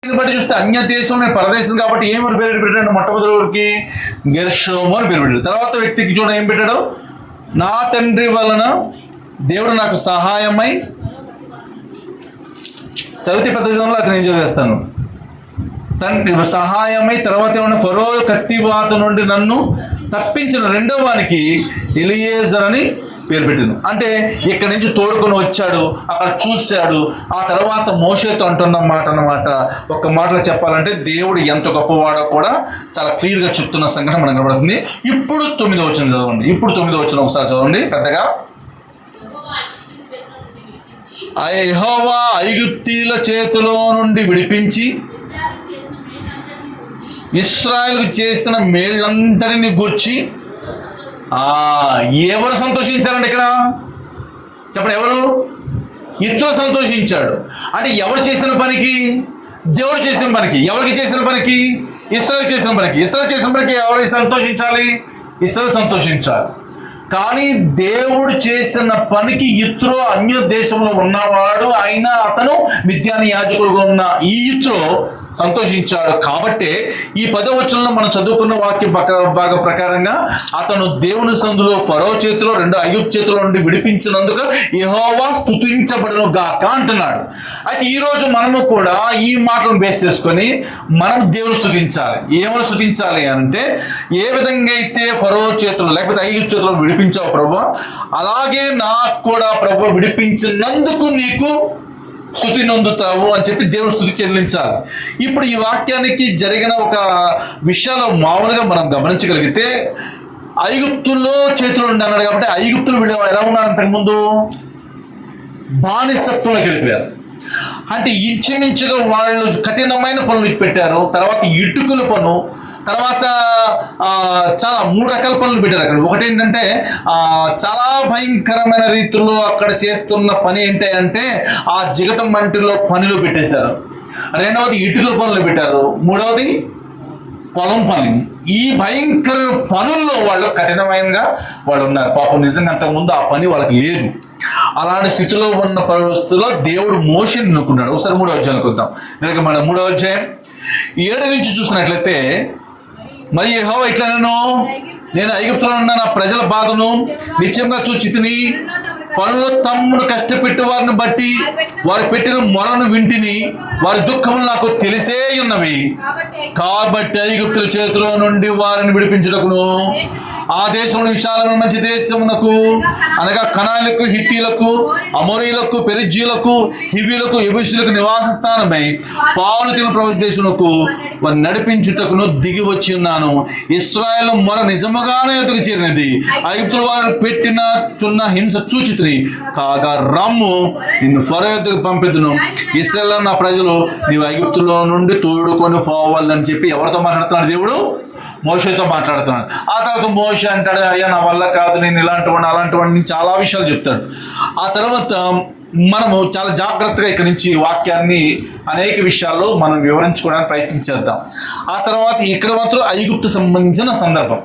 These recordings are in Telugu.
బట్టి చూస్తే అన్య దేశం, నేను పరదేశం కాబట్టి ఏమని పేరు పెట్టాడు? మొట్టమొదటికి గెర్షోము అని పేరు పెట్టాడు. తర్వాత వ్యక్తికి చూడ ఏం పెట్టాడు? నా తండ్రి వలన దేవుడు నాకు సహాయమై, చవితి పద్ధతిలో అక్కడ నేను చదివేస్తాను. తండ్రి సహాయమై, తర్వాత ఏమన్నా ఫరో కత్తివాత నుండి నన్ను తప్పించిన రెండవ వానికి ఎలియేజర్ అని పేరు పెట్టాను. అంటే ఇక్కడి నుంచి తోడుకొని వచ్చాడు, అక్కడ చూశాడు. ఆ తర్వాత మోషేతో అంటున్న మాట అన్నమాట. ఒక్క మాటలో చెప్పాలంటే దేవుడు ఎంత గొప్పవాడో కూడా చాలా క్లియర్గా చెప్తున్న సంఘటన మనకు కనబడుతుంది. ఇప్పుడు 9వ వచనం చదవండి. ఇప్పుడు 9వ వచనం ఒకసారి చదవండి పెద్దగా. యెహోవా ఐగుప్తీయుల చేతిలో నుండి విడిపించి ఇశ్రాయేలుకు చేసిన మేళ్ళందరినీ గూర్చి ఎవరు సంతోషించారండి ఇక్కడ? చెప్పండి, ఎవరు? ఇత్రో సంతోషించాడు. అంటే ఎవరు చేసిన పనికి? దేవుడు చేసిన పనికి. ఎవరికి చేసిన పనికి? ఇశ్రాయేలు చేసిన పనికి. ఇశ్రాయేలు చేసిన పనికి ఎవరు సంతోషించాలి? ఇశ్రాయేలు సంతోషించాలి. కానీ దేవుడు చేసిన పనికి ఇత్రో అన్య దేశంలో ఉన్నవాడు, అయినా అతను మిద్యాను యాజకుడుగా ఉన్న ఈ ఇత్రో సంతోషించాడు. కాబట్టే ఈ 10వ వచనంలో మనం చదువుకున్న వాక్య భాగ ప్రకారంగా అతను దేవుని సందులో ఫరో చేతిలో, రెండు ఐగుప్తు చేతిలో నుండి విడిపించినందుకు యెహోవా స్తుతించబడును గాక అంటున్నాడు. అయితే ఈరోజు మనము కూడా ఈ మాటలను బేస్ చేసుకొని మనం దేవుని స్తుతించాలి. ఏమని స్తుతించాలి అంటే, ఏ విధంగా అయితే ఫరో చేతులు లేకపోతే ఐగుప్తు చేతిలో విడిపించావు ప్రభువా, అలాగే నాకు కూడా ప్రభువా విడిపించినందుకు నీకు స్తుతి నొందుతావు అని చెప్పి దేవుని స్తుతి చెల్లించాలి. ఇప్పుడు ఈ వాక్యానికి జరిగిన ఒక విషయాలు మామూలుగా మనం గమనించగలిగితే, ఐగుప్తుల్లో చేతులు ఉండి అన్నాడు కాబట్టి ఐగుప్తులు వీళ్ళు ఎలా ఉన్నారు? అంతకుముందు బానిసత్వంలోకి వెళ్ళిపోయారు. అంటే ఇంచుమించుగా వాళ్ళు కఠినమైన పనులు పెట్టారు. తర్వాత ఇటుకల పను, తర్వాత చాలా 3 రకాల పనులు పెట్టారు అక్కడ. ఒకటి ఏంటంటే చాలా భయంకరమైన రీతిలో అక్కడ చేస్తున్న పని ఏంటంటే ఆ జిగట మంటిలో పనులు పెట్టేశారు. రెండవది ఇటుకల పనులు పెట్టారు. మూడవది పొలం పని. ఈ భయంకర పనుల్లో వాళ్ళు కఠినమైనగా వాళ్ళు ఉన్నారు. పాపం నిజంగా అంతకుముందు ఆ పని వాళ్ళకి లేదు. అలాంటి స్థితిలో ఉన్న పరిస్థితుల్లో దేవుడు మోషేని ఎన్నుకున్నాడు. ఒకసారి 3వ అధ్యాయానికి వద్దాం. నేను మన 3వ అధ్యాయం 7 నుంచి చూసినట్లయితే, మరి యెహోవా ఇట్లా నేను ఐగుప్తులో ఉన్న నా ప్రజల బాధను నిశ్చయంగా చూచితిని, పనులు తమ్మును కష్టపెట్టి వారిని బట్టి వారు పెట్టిన మొరను వింటిని, వారి దుఃఖములు నాకు తెలిసే ఉన్నవి. కాబట్టి ఐగుప్తుల చేతిలో నుండి వారిని విడిపించుటకును ఆ దేశంలో విశాలమైన మంచి దేశమునకు, అనగా కనానులకు, హిత్తీలకు, అమోరీలకు, పెరిజ్జీలకు, హివ్వీలకు, యెబూసీయులకు నివాస స్థానమై పాలు తిన ప్రదేశమునకు వారిని నడిపించుటకును దిగి వచ్చి ఉన్నాను. ఇశ్రాయేలు మొర నిజముగానే ఎదుగు చేరినది. ఐగుప్తుల వారు పెట్టిన చున్న హింస చూచితిని. కాగా రమ్ము, నిన్ను ఫరో ఎద్దుకు పంపిద్దును. ఇశ్రాయేలు నా ప్రజలు నీవు ఐగుప్తులో నుండి తోడుకొని పోవాలని చెప్పి ఎవరితో మాట్లాడుతున్నాడు? దేవుడు మోషేతో మాట్లాడుతున్నాడు. ఆ తర్వాత మోషే అంటాడు, అయ్యా నా వల్ల కాదు, నేను ఇలాంటివాడిని అలాంటివాడిని చాలా విషయాలు చెప్తాడు. ఆ తర్వాత మనము చాలా జాగ్రత్తగా ఇక్కడి నుంచి వాక్యాన్ని అనేక విషయాల్లో మనం వివరించుకోవడానికి ప్రయత్నించేద్దాం. ఆ తర్వాత ఇక్కడ మాత్రం ఐగుప్తు సంబంధించిన సందర్భం,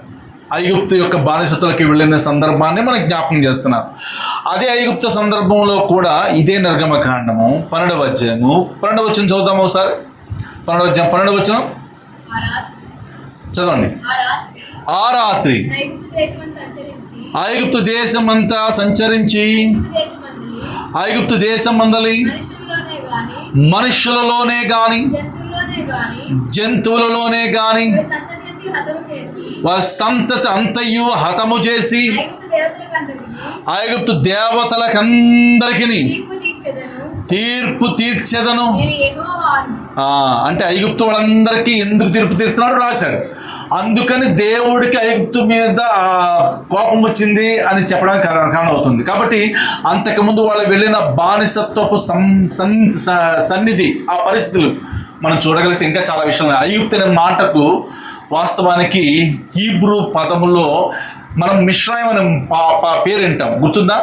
ఐగుప్తు యొక్క బానిసత్తులకి వెళ్ళిన సందర్భాన్ని మనకు జ్ఞాపకం చేస్తున్నారు. అదే ఐగుప్తు సందర్భంలో కూడా ఇదే నిర్గమకాండము 12వ అధ్యాయము 12వ వచనం చదువుదాం ఒకసారి. 12వ అధ్యాయం 12వ వచనం చదవండి. ఆ రాత్రి ఐగుప్తు దేశమంతా సంచరించి ఐగుప్తు దేశం మందలి మనుషులలోనే గాని జంతువులలోనే గాని వారి సంతతి అంతయు హతము చేసి ఐగుప్తు దేవతలకందరికి తీర్పు తీర్చెదను. అంటే ఐగుప్తు వాళ్ళందరికీ ఎందుకు తీర్పు తీర్చున్నాడు రాశాడు. అందుకని దేవుడికి ఐగుప్తు మీద కోపం వచ్చింది అని చెప్పడానికి కారణం అవుతుంది. కాబట్టి అంతకుముందు వాళ్ళు వెళ్ళిన బానిసత్వపు సన్నిధి, ఆ పరిస్థితులు మనం చూడగలిగితే ఇంకా చాలా విషయాలు. ఐగుప్తు అనే మాటకు వాస్తవానికి హీబ్రూ పదములో మనం మిశ్రాయిం అనే పేరు వింటాం, గుర్తుందా?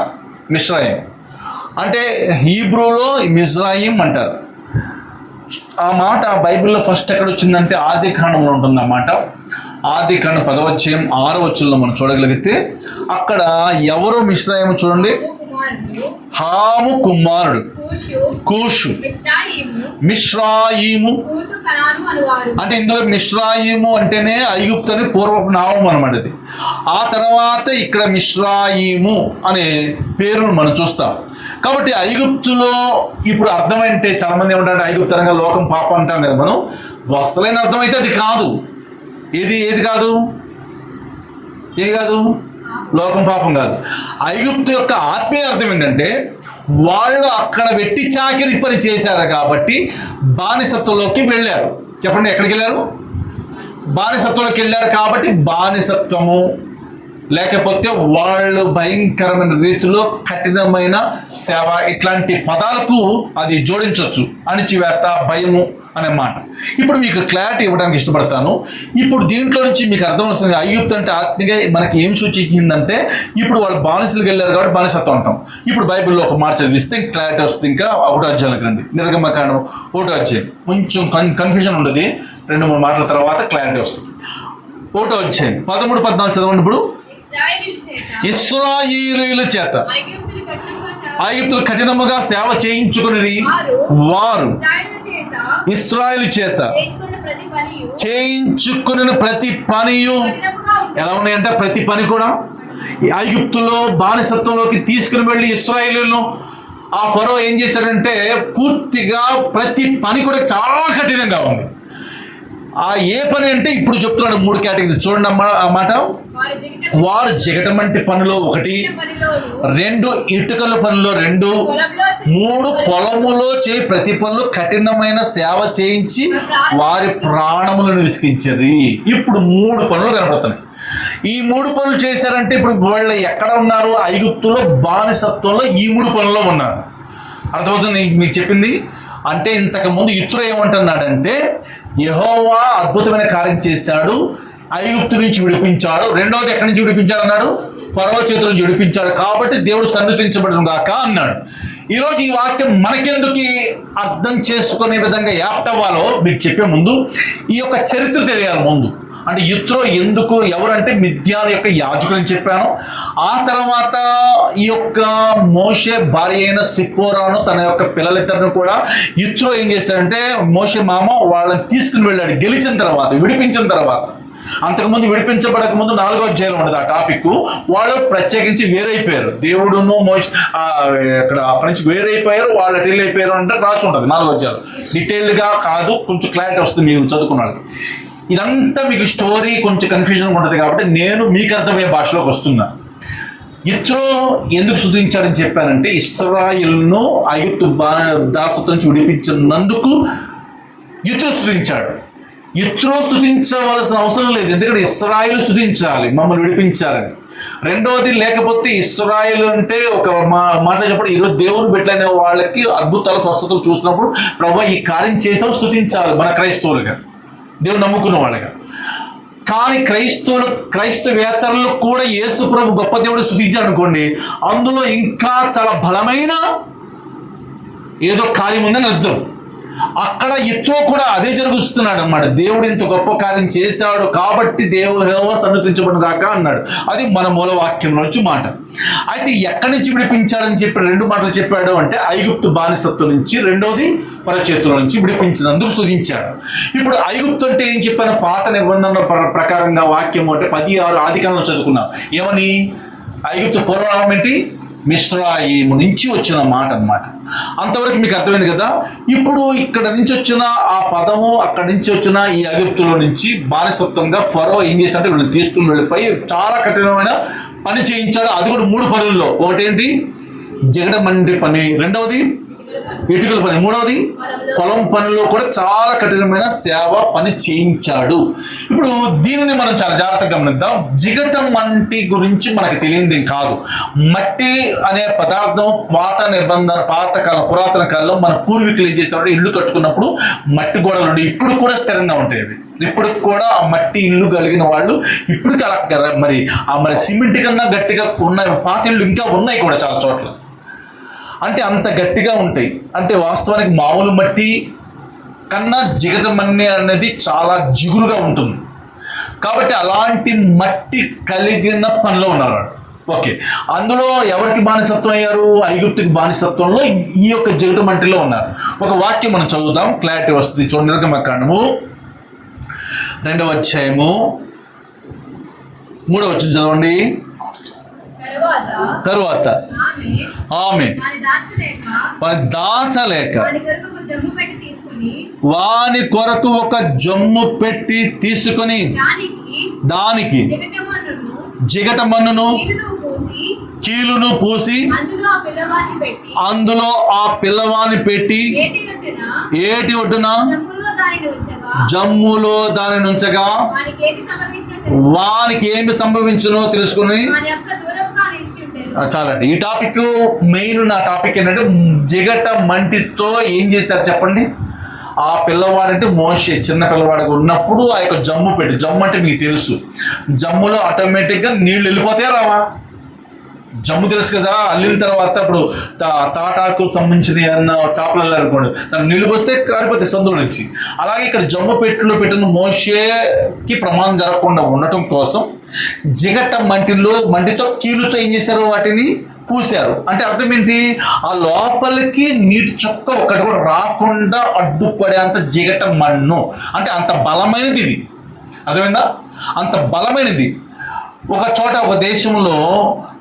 మిశ్రాయిం అంటే హీబ్రూలో మిజ్రాయిం అంటారు. ఆ మాట బైబిల్లో ఫస్ట్ ఎక్కడ వచ్చిందంటే ఆది కాండంలో ఉంటుంది. ఆ మాట ఆది కాండం 10వ అధ్యాయం 6వ వచనంలో మనం చూడగలిగితే అక్కడ ఎవరో మిశ్రాయిం చూడండి, హాము కుమారుడు కూషు, మిశ్రాయిము. అంటే ఇందులో మిశ్రాయిము అంటేనే ఐగుప్తు అని పూర్వపు నామం అనమాట ఇది. ఆ తర్వాత ఇక్కడ మిశ్రాయిము అనే పేరును మనం చూస్తాం. కాబట్టి ఐగుప్తులో ఇప్పుడు అర్థమంటే చాలా మంది ఏమంటారు ఐగుప్తు అనగా లోకం పాపం అంటాం కదా మనం. వస్తలైన అర్థం అయితే అది కాదు. ఏది కాదు? లోకం పాపం కాదు. ఐగుప్తు యొక్క ఆత్మీయ అర్థం ఏంటంటే వాళ్ళు అక్కడ వెట్టి చాకిరి పని చేశారు కాబట్టి బానిసత్వంలోకి వెళ్ళారు. చెప్పండి, ఎక్కడికి వెళ్ళారు? బానిసత్వంలోకి వెళ్ళారు కాబట్టి బానిసత్వము, లేకపోతే వాళ్ళు భయంకరమైన రీతిలో కఠినమైన సేవ, ఇట్లాంటి పదాలకు అది జోడించవచ్చు. అణిచివేత, భయము అనే మాట. ఇప్పుడు మీకు క్లారిటీ ఇవ్వడానికి ఇష్టపడతాను. ఇప్పుడు దీంట్లో నుంచి మీకు అర్థం వస్తుంది ఐగుప్తు అంటే ఆత్మీయంగా మనకి ఏం సూచించిందంటే ఇప్పుడు వాళ్ళు బానిసలకు వెళ్ళారు కాబట్టి బానిసత్వం అంటాం. ఇప్పుడు బైబిల్లో ఒక మాట చదివిస్తే క్లారిటీ వస్తుంది. ఇంకా 1వ అధ్యాయాలకు రండి. నిర్గమకాండం 1వ అధ్యాయం. కొంచెం కన్ఫ్యూజన్ ఉండదు, 2-3 మాటల తర్వాత క్లారిటీ వస్తుంది. 1వ అధ్యాయం 13-14 చదవండి. ఇప్పుడు ఇశ్రాయేలీయుల చేత ఐగుప్తులు కఠినముగా సేవ చేయించుకుని వారు ఇశ్రాయేలు చేత చేయించుకున్న ప్రతి పనియు ఎలా ఉన్నాయంటే ప్రతి పని కూడా ఐగుప్తులో బానిసత్వంలోకి తీసుకుని వెళ్ళి ఇశ్రాయేలును ఆ ఫరో ఏం చేశాడంటే పూర్తిగా ప్రతి పని కూడా చాలా కఠినంగా ఉంది. ఆ ఏ పని అంటే ఇప్పుడు చెప్తున్నాడు 3 కేటగిరీ. చూడండి ఆ మాట. వారు జిగటమంటి పనిలో 1, 2 ఇటుకల పనిలో 2, 3 పొలములో ప్రతి పనులు కఠినమైన సేవ చేయించి వారి ప్రాణములను విసిగించారు. ఇప్పుడు 3 పనులు కనపడుతున్నాయి. ఈ 3 పనులు చేశారంటే ఇప్పుడు వాళ్ళు ఎక్కడ ఉన్నారు? ఐగుప్తులో బానిసత్వంలో ఈ 3 పనుల్లో ఉన్నారు. అర్థమవుతుంది మీకు చెప్పింది? అంటే ఇంతకుముందు ఇత్రో ఏమంటున్నాడంటే యెహోవా అద్భుతమైన కార్యం చేశాడు, ఐగుప్తు నుంచి విడిపించాడు. రెండవది ఎక్కడి నుంచి విడిపించాడు అన్నాడు? ఫరో చేతుల నుంచి విడిపించాడు కాబట్టి దేవుడు సన్నిధించబడును గాక అన్నాడు. ఈరోజు ఈ వాక్యం మనకెందుకు అర్థం చేసుకునే విధంగా యాప్ట్ అవ్వాలో మీకు చెప్పే ముందు ఈ యొక్క చరిత్ర తెలియాలి ముందు. అంటే యిత్రో ఎందుకు, ఎవరంటే మిద్యాన్ యొక్క యాజకులు అని చెప్పాను. ఆ తర్వాత ఈ యొక్క మోషే భార్య అయిన సిప్పోరాను తన యొక్క పిల్లలిద్దరిని కూడా యిత్రో ఏం చేశాడంటే మోషే మామ వాళ్ళని తీసుకుని వెళ్ళాడు గెలిచిన తర్వాత, విడిపించిన తర్వాత. అంతకుముందు విడిపించబడక ముందు 4వ అధ్యాయం ఉండదు ఆ టాపిక్. వాళ్ళు ప్రత్యేకించి వేరైపోయారు. దేవుడును ఇక్కడ అక్కడి నుంచి వేరైపోయారు, వాళ్ళు అటెల్ అయిపోయారు అంటే రాసి ఉంటుంది 4వ అధ్యాయం. డీటెయిల్డ్గా కాదు, కొంచెం క్లారిటీ వస్తుంది మీరు చదువుకున్నాడు. ఇదంతా మీకు స్టోరీ కొంచెం కన్ఫ్యూజన్ ఉంటుంది కాబట్టి నేను మీకు అర్థమయ్యే భాషలోకి వస్తున్నా. యిత్రో ఎందుకు స్తుతించాడని చెప్పానంటే ఇశ్రాయేలును ఐగుప్తు దాసత్వం నుంచి విడిపించినందుకు యిత్రో స్తుతించాడు. యిత్రో స్తుతించవలసిన అవసరం లేదు, ఎందుకంటే ఇశ్రాయేలు స్తుతించాలి మమ్మల్ని విడిపించాలని. రెండవది, లేకపోతే ఇశ్రాయేలు అంటే ఒక మాట చెప్పడం ఈరోజు దేవుని బిడ్డలైన వాళ్ళకి అద్భుతాలు స్వస్థతలు చూసినప్పుడు ప్రభువా ఈ కార్యం చేసావు స్తుతించాలి మన క్రైస్తవులుగా, దేవుడు నమ్ముకున్న వాళ్ళగా. కానీ క్రైస్తవేతరులు కూడా యేసు ప్రభు గొప్ప దేవుడు స్తుతించారు అనుకోండి, అందులో ఇంకా చాలా బలమైన ఏదో కార్యం ఉందని అర్థం. అక్కడ యిత్రో కూడా అదే జరుగుతున్నాడు అన్నమాట. దేవుడు ఇంత గొప్ప కార్యం చేశాడు కాబట్టి యెహోవా సన్నిధించబడును గాక అన్నాడు. అది మన మూలవాక్యం నుంచి మాట. అయితే ఎక్కడి నుంచి విడిపించాడని చెప్పి 2 మాటలు చెప్పాడు అంటే ఐగుప్తు బానిసత్వం నుంచి, రెండవది ఫరో చేతుల నుంచి విడిపించినందుకు స్తుతించాడు. ఇప్పుడు ఐగుప్తు అంటే ఏం చెప్పాను? పాత నిబంధనల ప్రకారంగా వాక్యం అంటే 16 ఆదికాండం చదువుకున్నాం. ఏమని? ఐగుప్తు పూర్వనామం ఏంటి? మిశ్రాయిము నుంచి వచ్చిన మాట అన్నమాట. అంతవరకు మీకు అర్థమైంది కదా. ఇప్పుడు ఇక్కడ నుంచి వచ్చిన ఆ పదము, అక్కడి నుంచి వచ్చిన ఈ ఐగుప్తులో నుంచి బానిసత్వంగా ఫరో ఏం చేశాడంటే వీళ్ళని తీసుకుని వెళ్ళిపోయి చాలా కఠినమైన పని చేయించాడు. అది కూడా 3 పనుల్లో. ఒకటేంటి? జిగటమంటి పని, రెండవది ఇటుకల పని, మూడవది పొలం పనిలో కూడా చాలా కఠినమైన సేవ పని చేయించాడు. ఇప్పుడు దీనిని మనం చాలా జాగ్రత్తగా గమనిద్దాం. జిగటం మంటి గురించి మనకు తెలియంది కాదు. మట్టి అనే పదార్థం పురాతన కాలంలో మన పూర్వీకులు ఏం చేసేవారు? ఇల్లు కట్టుకున్నప్పుడు మట్టి గోడలు ఉండి ఇప్పుడు కూడా స్థిరంగా ఉంటాయి. ఇప్పుడు కూడా ఆ మట్టి ఇల్లు కలిగిన వాళ్ళు ఇప్పటికీ అలా మరి సిమెంట్ కన్నా గట్టిగా ఉన్న పాత ఇళ్ళు ఇంకా ఉన్నాయి కూడా చాలా చోట్ల. అంటే అంత గట్టిగా ఉంటాయి. అంటే వాస్తవానికి మామూలు మట్టి కన్నా జిగటమన్ని అనేది చాలా జిగురుగా ఉంటుంది. కాబట్టి అలాంటి మట్టి కలిగిన పనిలో ఉన్నారు. ఓకే, అందులో ఎవరికి బానిసత్వం అయ్యారు? ఐగుప్తుకి బానిసత్వంలో ఈ యొక్క జిగట మంటిలో ఉన్నారు. ఒక వాక్యం మనం చదువుదాం, క్లారిటీ వస్తుంది. చూడండి, నిర్గమకాండము 2వ అధ్యాయము 3వ వచనం చదవండి. తరువాత ఆమె వాని దాచలేక వాని కొరకు ఒక జమ్ము పెట్టి తీసుకొని దానికి జిగట మన్నును కీలును పూసి అందులో ఆ పిల్లవాని పెట్టి ఏటి ఒడ్డున జమ్ములో దాని నుంచగా వానికి ఏమి సంభవించునో తెలుసుకుని. చాలండి, ఈ టాపిక్ మెయిన్. నా టాపిక్ ఏంటంటే జిగట మంటితో ఏం చేశారు చెప్పండి. ఆ పిల్లవాడంటే మోషే చిన్న పిల్లవాడిగా ఉన్నప్పుడు ఆ యొక్క జమ్ము పెట్టి, జమ్ము అంటే మీకు తెలుసు, జమ్ములో ఆటోమేటిక్గా నీళ్ళు వెళ్ళిపోతాయా రావా? జమ్ము తెలుసు కదా, అల్లిన తర్వాత ఇప్పుడు తాటాకు సంబంధించిన ఏమన్నా చేపలు అనుకోండి, దాన్ని నీళ్ళు పోస్తే కారిపోతాయి సందులో నుంచి. అలాగే ఇక్కడ జమ్ము పెట్టిలో పెట్టిన మోషేకి ప్రమాదం జరగకుండా ఉండటం కోసం జిగట మంటితో కీలుతో ఏం చేశారు, వాటిని పూసారు. అంటే అర్థం ఏంటి, ఆ లోపలికి నీటి చుక్క ఒకటి కూడా రాకుండా అడ్డుపడేంత జిగట మన్ను. అంటే అంత బలమైనది ఇది, అర్థమైందా? అంత బలమైనది. ఒక చోట, ఒక దేశంలో,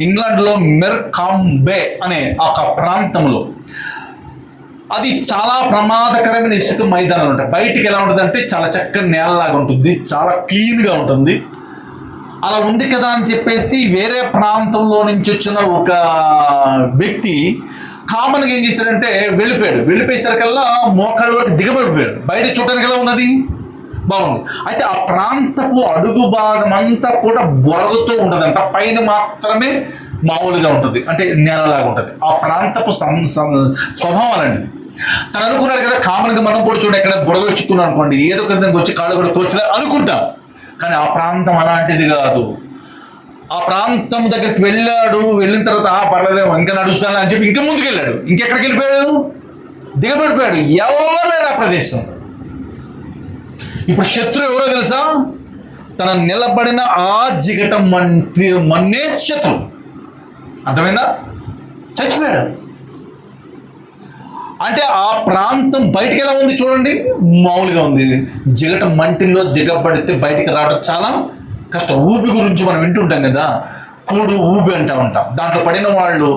ఇంగ్లాండ్లో మెర్కాంబే అనే ఒక ప్రాంతంలో అది చాలా ప్రమాదకరమైన ఇసుక మైదానాలు ఉంటాయి. బయటికి ఎలా ఉంటుంది అంటే చాలా చక్కని నేలలాగా ఉంటుంది, చాలా క్లీన్గా ఉంటుంది. అలా ఉంది కదా అని చెప్పేసి వేరే ప్రాంతంలో నుంచి వచ్చిన ఒక వ్యక్తి కామన్గా ఏం చేశాడంటే వెళ్ళిపోయేసరికల్లా మోకాళ్ళ వరకు దిగబడిపోయాడు. బయట చూడడానికి ఎలా ఉన్నది, బాగుంది. అయితే ఆ ప్రాంతపు అడుగు భాగం అంతా కూడా బొరగుతూ ఉంటుందంట, పైన మాత్రమే మామూలుగా ఉంటుంది, అంటే నేలలాగా ఉంటుంది. ఆ ప్రాంతపు స్వభావాలండి. తను అనుకున్నాడు కదా, కామన్గా మనం కూడా చూడ ఎక్కడ బుడగలు చిక్కున్నాం అనుకోండి, ఏదో ఒక వచ్చి కాళ్ళు కూడా కూర్చుని అనుకుంటాం. కానీ ఆ ప్రాంతం అలాంటిది కాదు. ఆ ప్రాంతం దగ్గరికి వెళ్ళిన తర్వాత పర్లేదేమో ఇంకా నడుస్తాను అని చెప్పి ఇంకా ముందుకు వెళ్ళాడు. ఇంకెక్కడికి వెళ్ళిపోయాడు, దిగబడిపోయాడు. ఎవరు లేరు ఆ ప్రదేశం. ఇప్పుడు శత్రువు ఎవరో తెలుసా? తన నిలబడిన ఆ జిగట మన్నే శత్రువు. అర్థమైందా? చచ్చిపోయాడు. అంటే ఆ ప్రాంతం బయటికి ఎలా ఉంది చూడండి, మామూలుగా ఉంది. జిగట మంటిలో దిగబడితే బయటికి రావడం చాలా కష్టం. ఊబి గురించి మనం వింటుంటాం కదా, కూడు ఊబి అంటూ ఉంటాం. దాంట్లో పడిన వాళ్ళు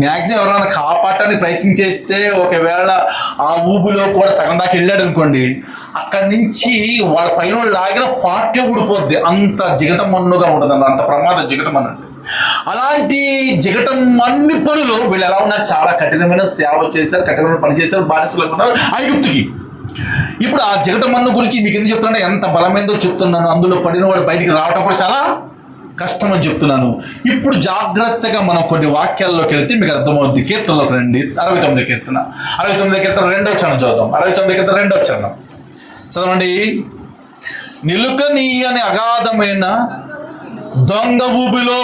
మ్యాక్సిమం ఎవరైనా కాపాడటానికి ప్రయత్నం చేస్తే ఒకవేళ ఆ ఊబిలో కూడా సగం దాకా వెళ్ళాడు అనుకోండి, అక్కడి నుంచి వాళ్ళ పైన లాగిన పార్టీ ఊడిపోద్ది. అంత జిగట మన్నుగా ఉంటుంది అన్న, అంత ప్రమాదం జిగట మన్ను. అలాంటి జిగట మన్ని పనులు వీళ్ళు ఎలా ఉన్నారు, చాలా కఠినమైన సేవ చేశారు, కఠినమైన పని చేశారు, బానిసలు ఉన్నారు ఐగుప్తుకి. ఇప్పుడు ఆ జిగట మన్ను గురించి మీకు ఎందుకు చెప్తున్నా, ఎంత బలమైందో చెప్తున్నాను. అందులో పడిన వాడు బయటికి రావటం కూడా చాలా కష్టం అని చెప్తున్నాను. ఇప్పుడు జాగ్రత్తగా మనం కొన్ని వాక్యాల్లోకి వెళితే మీకు అర్థమవుద్ది. కీర్తనలోకి రండి. 69వ కీర్తన 2వ చరణం చదువుతాం. 69వ కీర్తన 2వ చరణం చదవండి. నిలుకనీయని అగాధమైన దొంగ ఊబిలో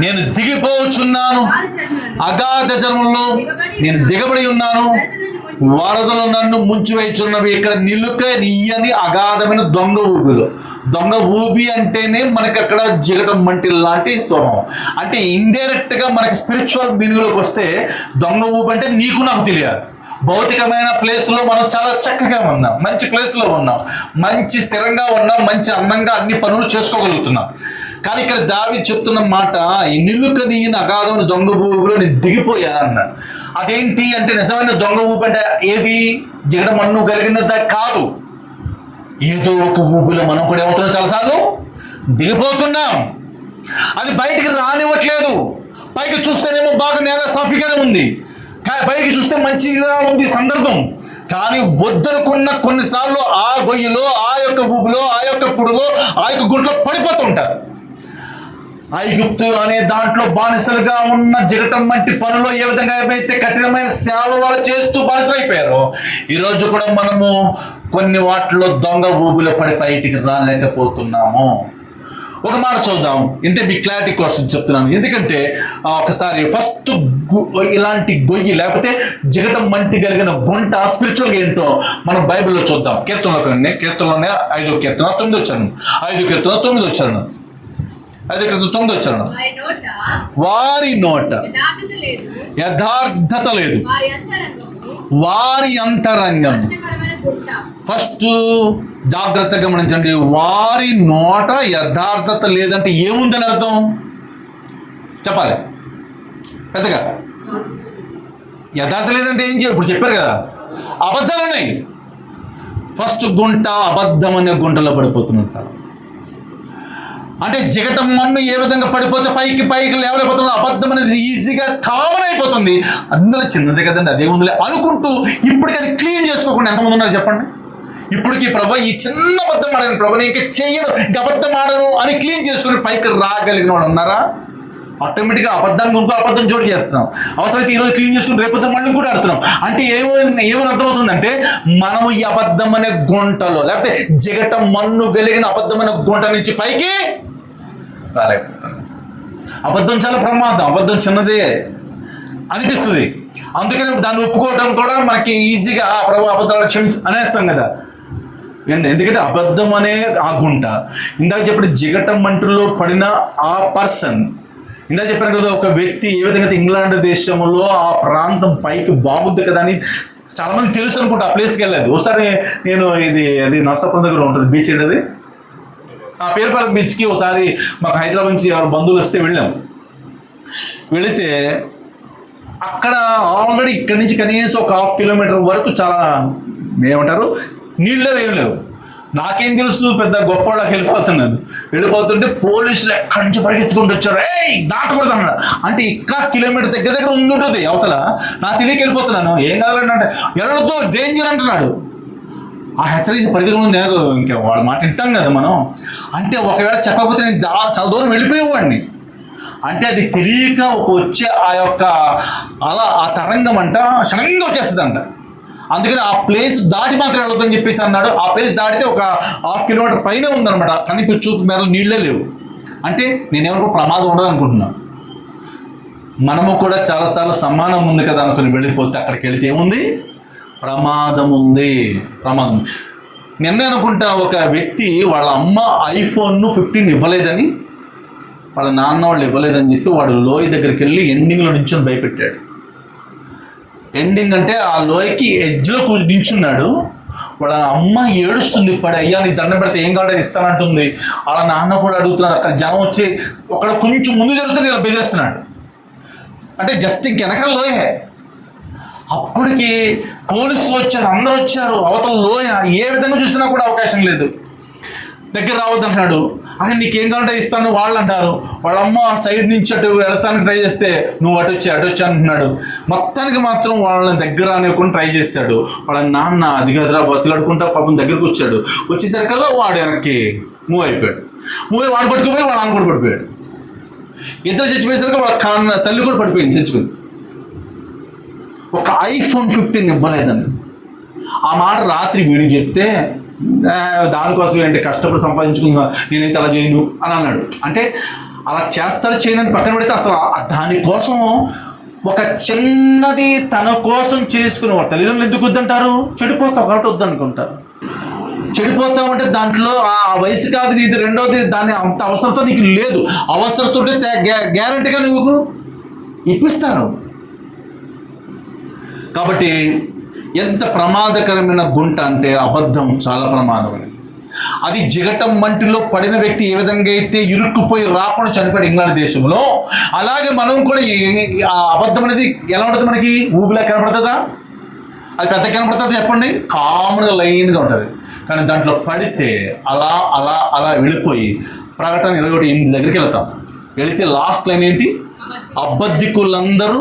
నేను దిగిపోచున్నాను, అగాధ జలములో నేను దిగబడి ఉన్నాను, వరదలు నన్ను ముంచివేయుచున్నవి. ఇక్కడ నిలుకనీయని అగాధమైన దొంగ ఊబిలో. దొంగ ఊబి అంటేనే మనకి అక్కడ జిగట మంటి లాంటి స్వభావం. అంటే ఇండైరెక్ట్గా మనకి స్పిరిచువల్ మీనింగ్లోకి వస్తే దొంగ ఊబి అంటే నీకు నాకు తెలియాలి. భౌతికమైన ప్లేస్లో మనం చాలా చక్కగా ఉన్నాం, మంచి ప్లేస్లో ఉన్నాం, మంచి స్థిరంగా ఉన్నాం, మంచి అందంగా అన్ని పనులు చేసుకోగలుగుతున్నాం. కానీ ఇక్కడ దావీదు చెప్తున్న మాట, ఈ నిలుకనీయని అగాధమైన దొంగ ఊబిలో నేను దిగిపోయాను అన్నాడు. అదేంటి అంటే నిజమైన దొంగ ఊబి అంటే ఏది, జిగట మన్ను కలిగినదా కాదు. ఏదో ఒక ఊబిలో మనం కూడా ఏమవుతున్నాం, చాలాసార్లు దిగిపోతున్నాం. అది బయటికి రానివ్వట్లేదు. పైకి చూస్తేనేమో బాగా నేల సాఫీగానే ఉంది, బయటికి చూస్తే మంచిగా ఉంది సందర్భం. కానీ వద్దనుకున్న కొన్నిసార్లు ఆ గొయ్యిలో, ఆ యొక్క ఊబిలో, ఆ యొక్క పుడులో, ఆ యొక్క గుంట్లో పడిపోతుంటారు. ఐగుప్తు అనే దాంట్లో బానిసలుగా ఉన్న జిగటం వంటి పనులు ఏ విధంగా ఏమైతే కఠినమైన సేవ వాళ్ళు చేస్తూ బానిసలైపోయారో, ఈరోజు కూడా మనము కొన్ని వాటిలో దొంగ ఊబిలో పడి బయటికి రాలేకపోతున్నాము. ఒక మాట చూద్దాం, ఇంటే మీ క్లారిటీ కోసం చెప్తున్నాను. ఎందుకంటే ఒకసారి ఫస్ట్ ఇలాంటి గొయ్యి లేకపోతే జిగటం మంటి కలిగిన గుంట స్పిరిచువల్గా ఏంటో మనం బైబిల్లో చూద్దాం. కీర్తనలోనే 5వ కీర్తన 9వ చరణం. 5వ కీర్తన 9వ చరణం అదే కదా 9వ వచనం. వారి నోట యథార్థత లేదు, వారి అంతరంగం. ఫస్ట్ జాగ్రత్తగా గమనించండి, వారి నోట యథార్థత లేదంటే ఏముందని అర్థం చెప్పాలి పెద్దగా. యథార్థత లేదంటే ఏం చేయాలి? ఇప్పుడు చెప్పారు కదా, అబద్ధాలు ఉన్నాయి. ఫస్ట్ గుంట అబద్ధం అనే గుంటలో పడిపోతున్నారు చాలా. అంటే జిగటం మన్ను ఏ విధంగా పడిపోతే పైకి లేవలేకపోతున్నా, అబద్ధం అనేది ఈజీగా కామన్ అయిపోతుంది. అందులో చిన్నదే కదండి, అదే ఉందిలే అనుకుంటూ ఇప్పటికి అది క్లీన్ చేసుకోకుండా ఎంతమంది ఉన్నారు చెప్పండి. ఇప్పటికి ప్రభు ఈ చిన్న అబద్ధం ఆడాను ప్రభు, నేను ఇంకా చెయ్యను, ఇంకా అబద్ధం ఆడను అని క్లీన్ చేసుకుని పైకి రాగలిగిన వాళ్ళు ఉన్నారా? ఆటోమేటిక్గా అబద్ధాన్ని ఇంకో అబద్ధం జోడి చేస్తున్నాం. అవసరమైతే ఈరోజు క్లీన్ చేసుకుని రేపొద్దు మళ్ళీ కూడా ఆడుతున్నాం. అంటే ఏమని అర్థమవుతుందంటే, మనము ఈ అబద్ధం అనే గుంటలో, లేకపోతే జిగట మన్ను కలిగిన అబద్ధం అనే గుంట నుంచి పైకి రాలేకపోతున్నాం. అబద్ధం చాలా ప్రమాదం, అబద్ధం చిన్నదే అనిపిస్తుంది. అందుకని దాన్ని ఒప్పుకోవడం కూడా మనకి ఈజీగా ప్రభు అబద్ధాలు క్షమించి అనేస్తాం కదా. ఎందుకంటే అబద్ధం అనే ఆ గుంట, ఇందాక చెప్పిన జిగట మంటల్లో పడిన ఆ పర్సన్, ఇందాక చెప్పాను కదా ఒక వ్యక్తి ఏ విధంగా ఇంగ్లాండ్ దేశంలో ఆ ప్రాంతం పైకి బాగుంది కదా అని చాలామంది తెలుసు అనుకుంటా, ఆ ప్లేస్కి వెళ్ళలేదు. ఒకసారి నేను అది నర్సాపురం దగ్గర ఉంటుంది బీచ్, ఏంటది ఆ పేరుపాలెం బీచ్కి ఒకసారి మాకు హైదరాబాద్ నుంచి ఎవరు బంధువులు వస్తే వెళ్ళాం. వెళితే అక్కడ ఆల్రెడీ ఇక్కడి నుంచి కనీసం ఒక 1/2 కిలోమీటర్ వరకు చాలా ఏమంటారు నీళ్ళు ఏం లేవు. నాకేం తెలుసు, పెద్ద గొప్ప వాళ్ళకి వెళ్ళిపోతుంటే పోలీసులు ఎక్కడి నుంచి పరిగెత్తుకుంటూ వచ్చారు, దాటకూడదు అన్నాడు. అంటే ఇంకా కిలోమీటర్ దగ్గర ఉంటుంది అవతల, నా తెలియకి వెళ్ళిపోతున్నాను. ఏం కావాలంటే అంటే వెళ్ళతో డేంజర్ అంటున్నాడు. ఆ హెచ్చరిక పరిగెత్తుకుంటూ నేను ఇంకా వాళ్ళ మాట వింటాం కదా మనం. అంటే ఒకవేళ చెప్పకపోతే నేను చాలా దూరం వెళ్ళిపోయేవాడిని. అంటే అది తెలియక వచ్చే ఆ యొక్క ఆ తరంగం అంట సడన్గా వచ్చేస్తుంది అంట. అందుకని ఆ ప్లేస్ దాటి మాత్రం వెళ్ళొద్దని చెప్పేసి అన్నాడు. ఆ ప్లేస్ దాటితే ఒక 1/2 కిలోమీటర్ పైన ఉందన్నమాట. కనిపి చూపు మేర నీళ్ళే లేవు. అంటే నేనేమనుకో ప్రమాదం ఉండదు అనుకుంటున్నా. మనము కూడా చాలాసార్లు సమానం ఉంది కదా అనుకుని వెళ్ళిపోతే అక్కడికి వెళితే ఏముంది? ప్రమాదం ఉంది. ప్రమాదం. నిన్న అనుకుంటా ఒక వ్యక్తి వాళ్ళ అమ్మ iPhone 15 ఇవ్వలేదని, వాళ్ళ నాన్న వాళ్ళు ఇవ్వలేదని చెప్పి వాడు లోయ దగ్గరికి వెళ్ళి ఎండింగ్లో నించుని భయపెట్టాడు. ఎండింగ్ అంటే ఆ లోయకి ఎడ్జ్లో నించున్నాడు. వాళ్ళ అమ్మ ఏడుస్తుంది, అయ్యా నీకు దండం పెడితే ఏం కావాలో ఇస్తానంటుంది. వాళ్ళ నాన్న కూడా అడుగుతున్నాడు. అక్కడ జనం వచ్చి అక్కడ కొంచెం ముందు జరుగుతుంది, ఇలా బెదిరిస్తున్నాడు. అంటే జస్ట్ ఇంకెనకాల లోయే. అప్పటికి పోలీసులు వచ్చారు, అందరూ వచ్చారు. అవతల లోయ ఏ విధంగా చూసినా కూడా అవకాశం లేదు. దగ్గర రావద్దంటున్నాడు. అని నీకేం కావాలంటే ఇస్తాను వాళ్ళు అంటారు. వాళ్ళమ్మ సైడ్ నుంచి అటు వెళతానికి ట్రై చేస్తే నువ్వు అటు వచ్చి అంటున్నాడు. మొత్తానికి మాత్రం వాళ్ళని దగ్గర అనేకుండా ట్రై చేశాడు. వాళ్ళ నాన్న అది కదరా బతులాడుకుంటా పాపం దగ్గరకు వచ్చాడు. వచ్చేసరికల్లా వాడు వెనక్కి మూవ్ అయిపోయాడు. వాడు పట్టుకుపోయి వాళ్ళ నాన్న కూడా పడిపోయాడు. ఇద్దరు చచ్చిపోయేసరికి వాళ్ళ తల్లి కూడా పడిపోయింది, చచ్చిపోయింది. ఒక iPhone 15 ఇవ్వలేదని ఆ మాట రాత్రి వీడికి చెప్తే, దానికోసం ఏంటి కష్టపడి సంపాదించుకున్నా, నేనైతే అలా చేయను అని అన్నాడు. అంటే అలా చేస్తాడు చేయనని పక్కన పెడితే అసలు దానికోసం ఒక చిన్నది తన కోసం చేసుకునేవాడు. తల్లిదండ్రులు ఎందుకు వద్దంటారు? చెడిపోతావు కాబట్టి వద్దనుకుంటారు. చెడిపోతామంటే దాంట్లో ఆ వయసు కాదు నీది. రెండోది దాని అంత అవసరత నీకు లేదు. అవసరత ఉంటే గ్యారంటీగా నువ్వు ఇప్పిస్తాను. కాబట్టి ఎంత ప్రమాదకరమైన గుంట అంటే అబద్ధం చాలా ప్రమాదమైనది. అది జిగటం మంటిలో పడిన వ్యక్తి ఏ విధంగా అయితే ఇరుక్కుపోయి రాకుండా చనిపోయాడు ఇంగ్లాండ్ దేశంలో, అలాగే మనం కూడా ఆ అబద్ధం అనేది ఎలా ఉంటుంది? మనకి ఊబిలా కనపడుతుందా? అది పెద్ద కనపడుతుంది చెప్పండి, కామన్గా లైన్గా ఉంటుంది. కానీ దాంట్లో పడితే అలా అలా అలా వెళ్ళిపోయి ప్రకటన 21:8 దగ్గరికి వెళ్తాం. వెళితే లాస్ట్ లైన్ ఏంటి? అబద్ధికులందరూ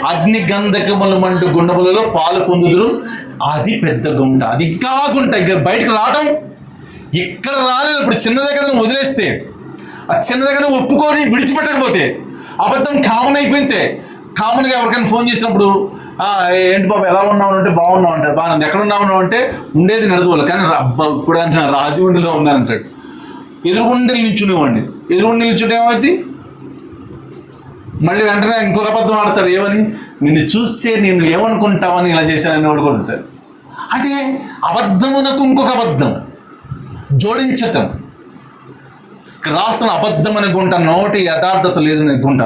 అగ్ని గంధకములు మండు గుండములలో పాలు పొందుదురు. అది పెద్ద గుంట, అది ఇంకా గుంట. ఇంకా బయటకు రావడం ఇక్కడ రాలేదు. ఇప్పుడు చిన్నదే కదా వదిలేస్తే, ఆ చిన్నదే కదా ఒప్పుకొని విడిచిపెట్టకపోతే, అబద్ధం కామన్ అయిపోయితే, కామన్గా ఎవరికైనా ఫోన్ చేసినప్పుడు ఏంటి బాబు ఎలా ఉన్నావు అంటే బాగున్నావు అంటారు. బాగుంది. ఎక్కడ ఉన్నావు అంటే ఉండేది నడదువాలి, కానీ ఇప్పుడు అంటే రాజమండ్రిలో ఉన్నానంటాడు. ఎదురుగుండెలు నిల్చునేవాడిని. ఎదురుగుండెలు నిల్చుంటే ఏమైంది? మళ్ళీ వెంటనే ఇంకొక అబద్ధం ఆడతారు. ఏమని? నిన్ను చూస్తే నేను ఏమనుకుంటావని ఇలా చేశానని ఓడుకుంటారు. అంటే అబద్ధమునకు ఇంకొక అబద్ధం జోడించటం. రాస్తున్న అబద్ధమైన గుంట, నోటి యథార్థత లేదని గుంట.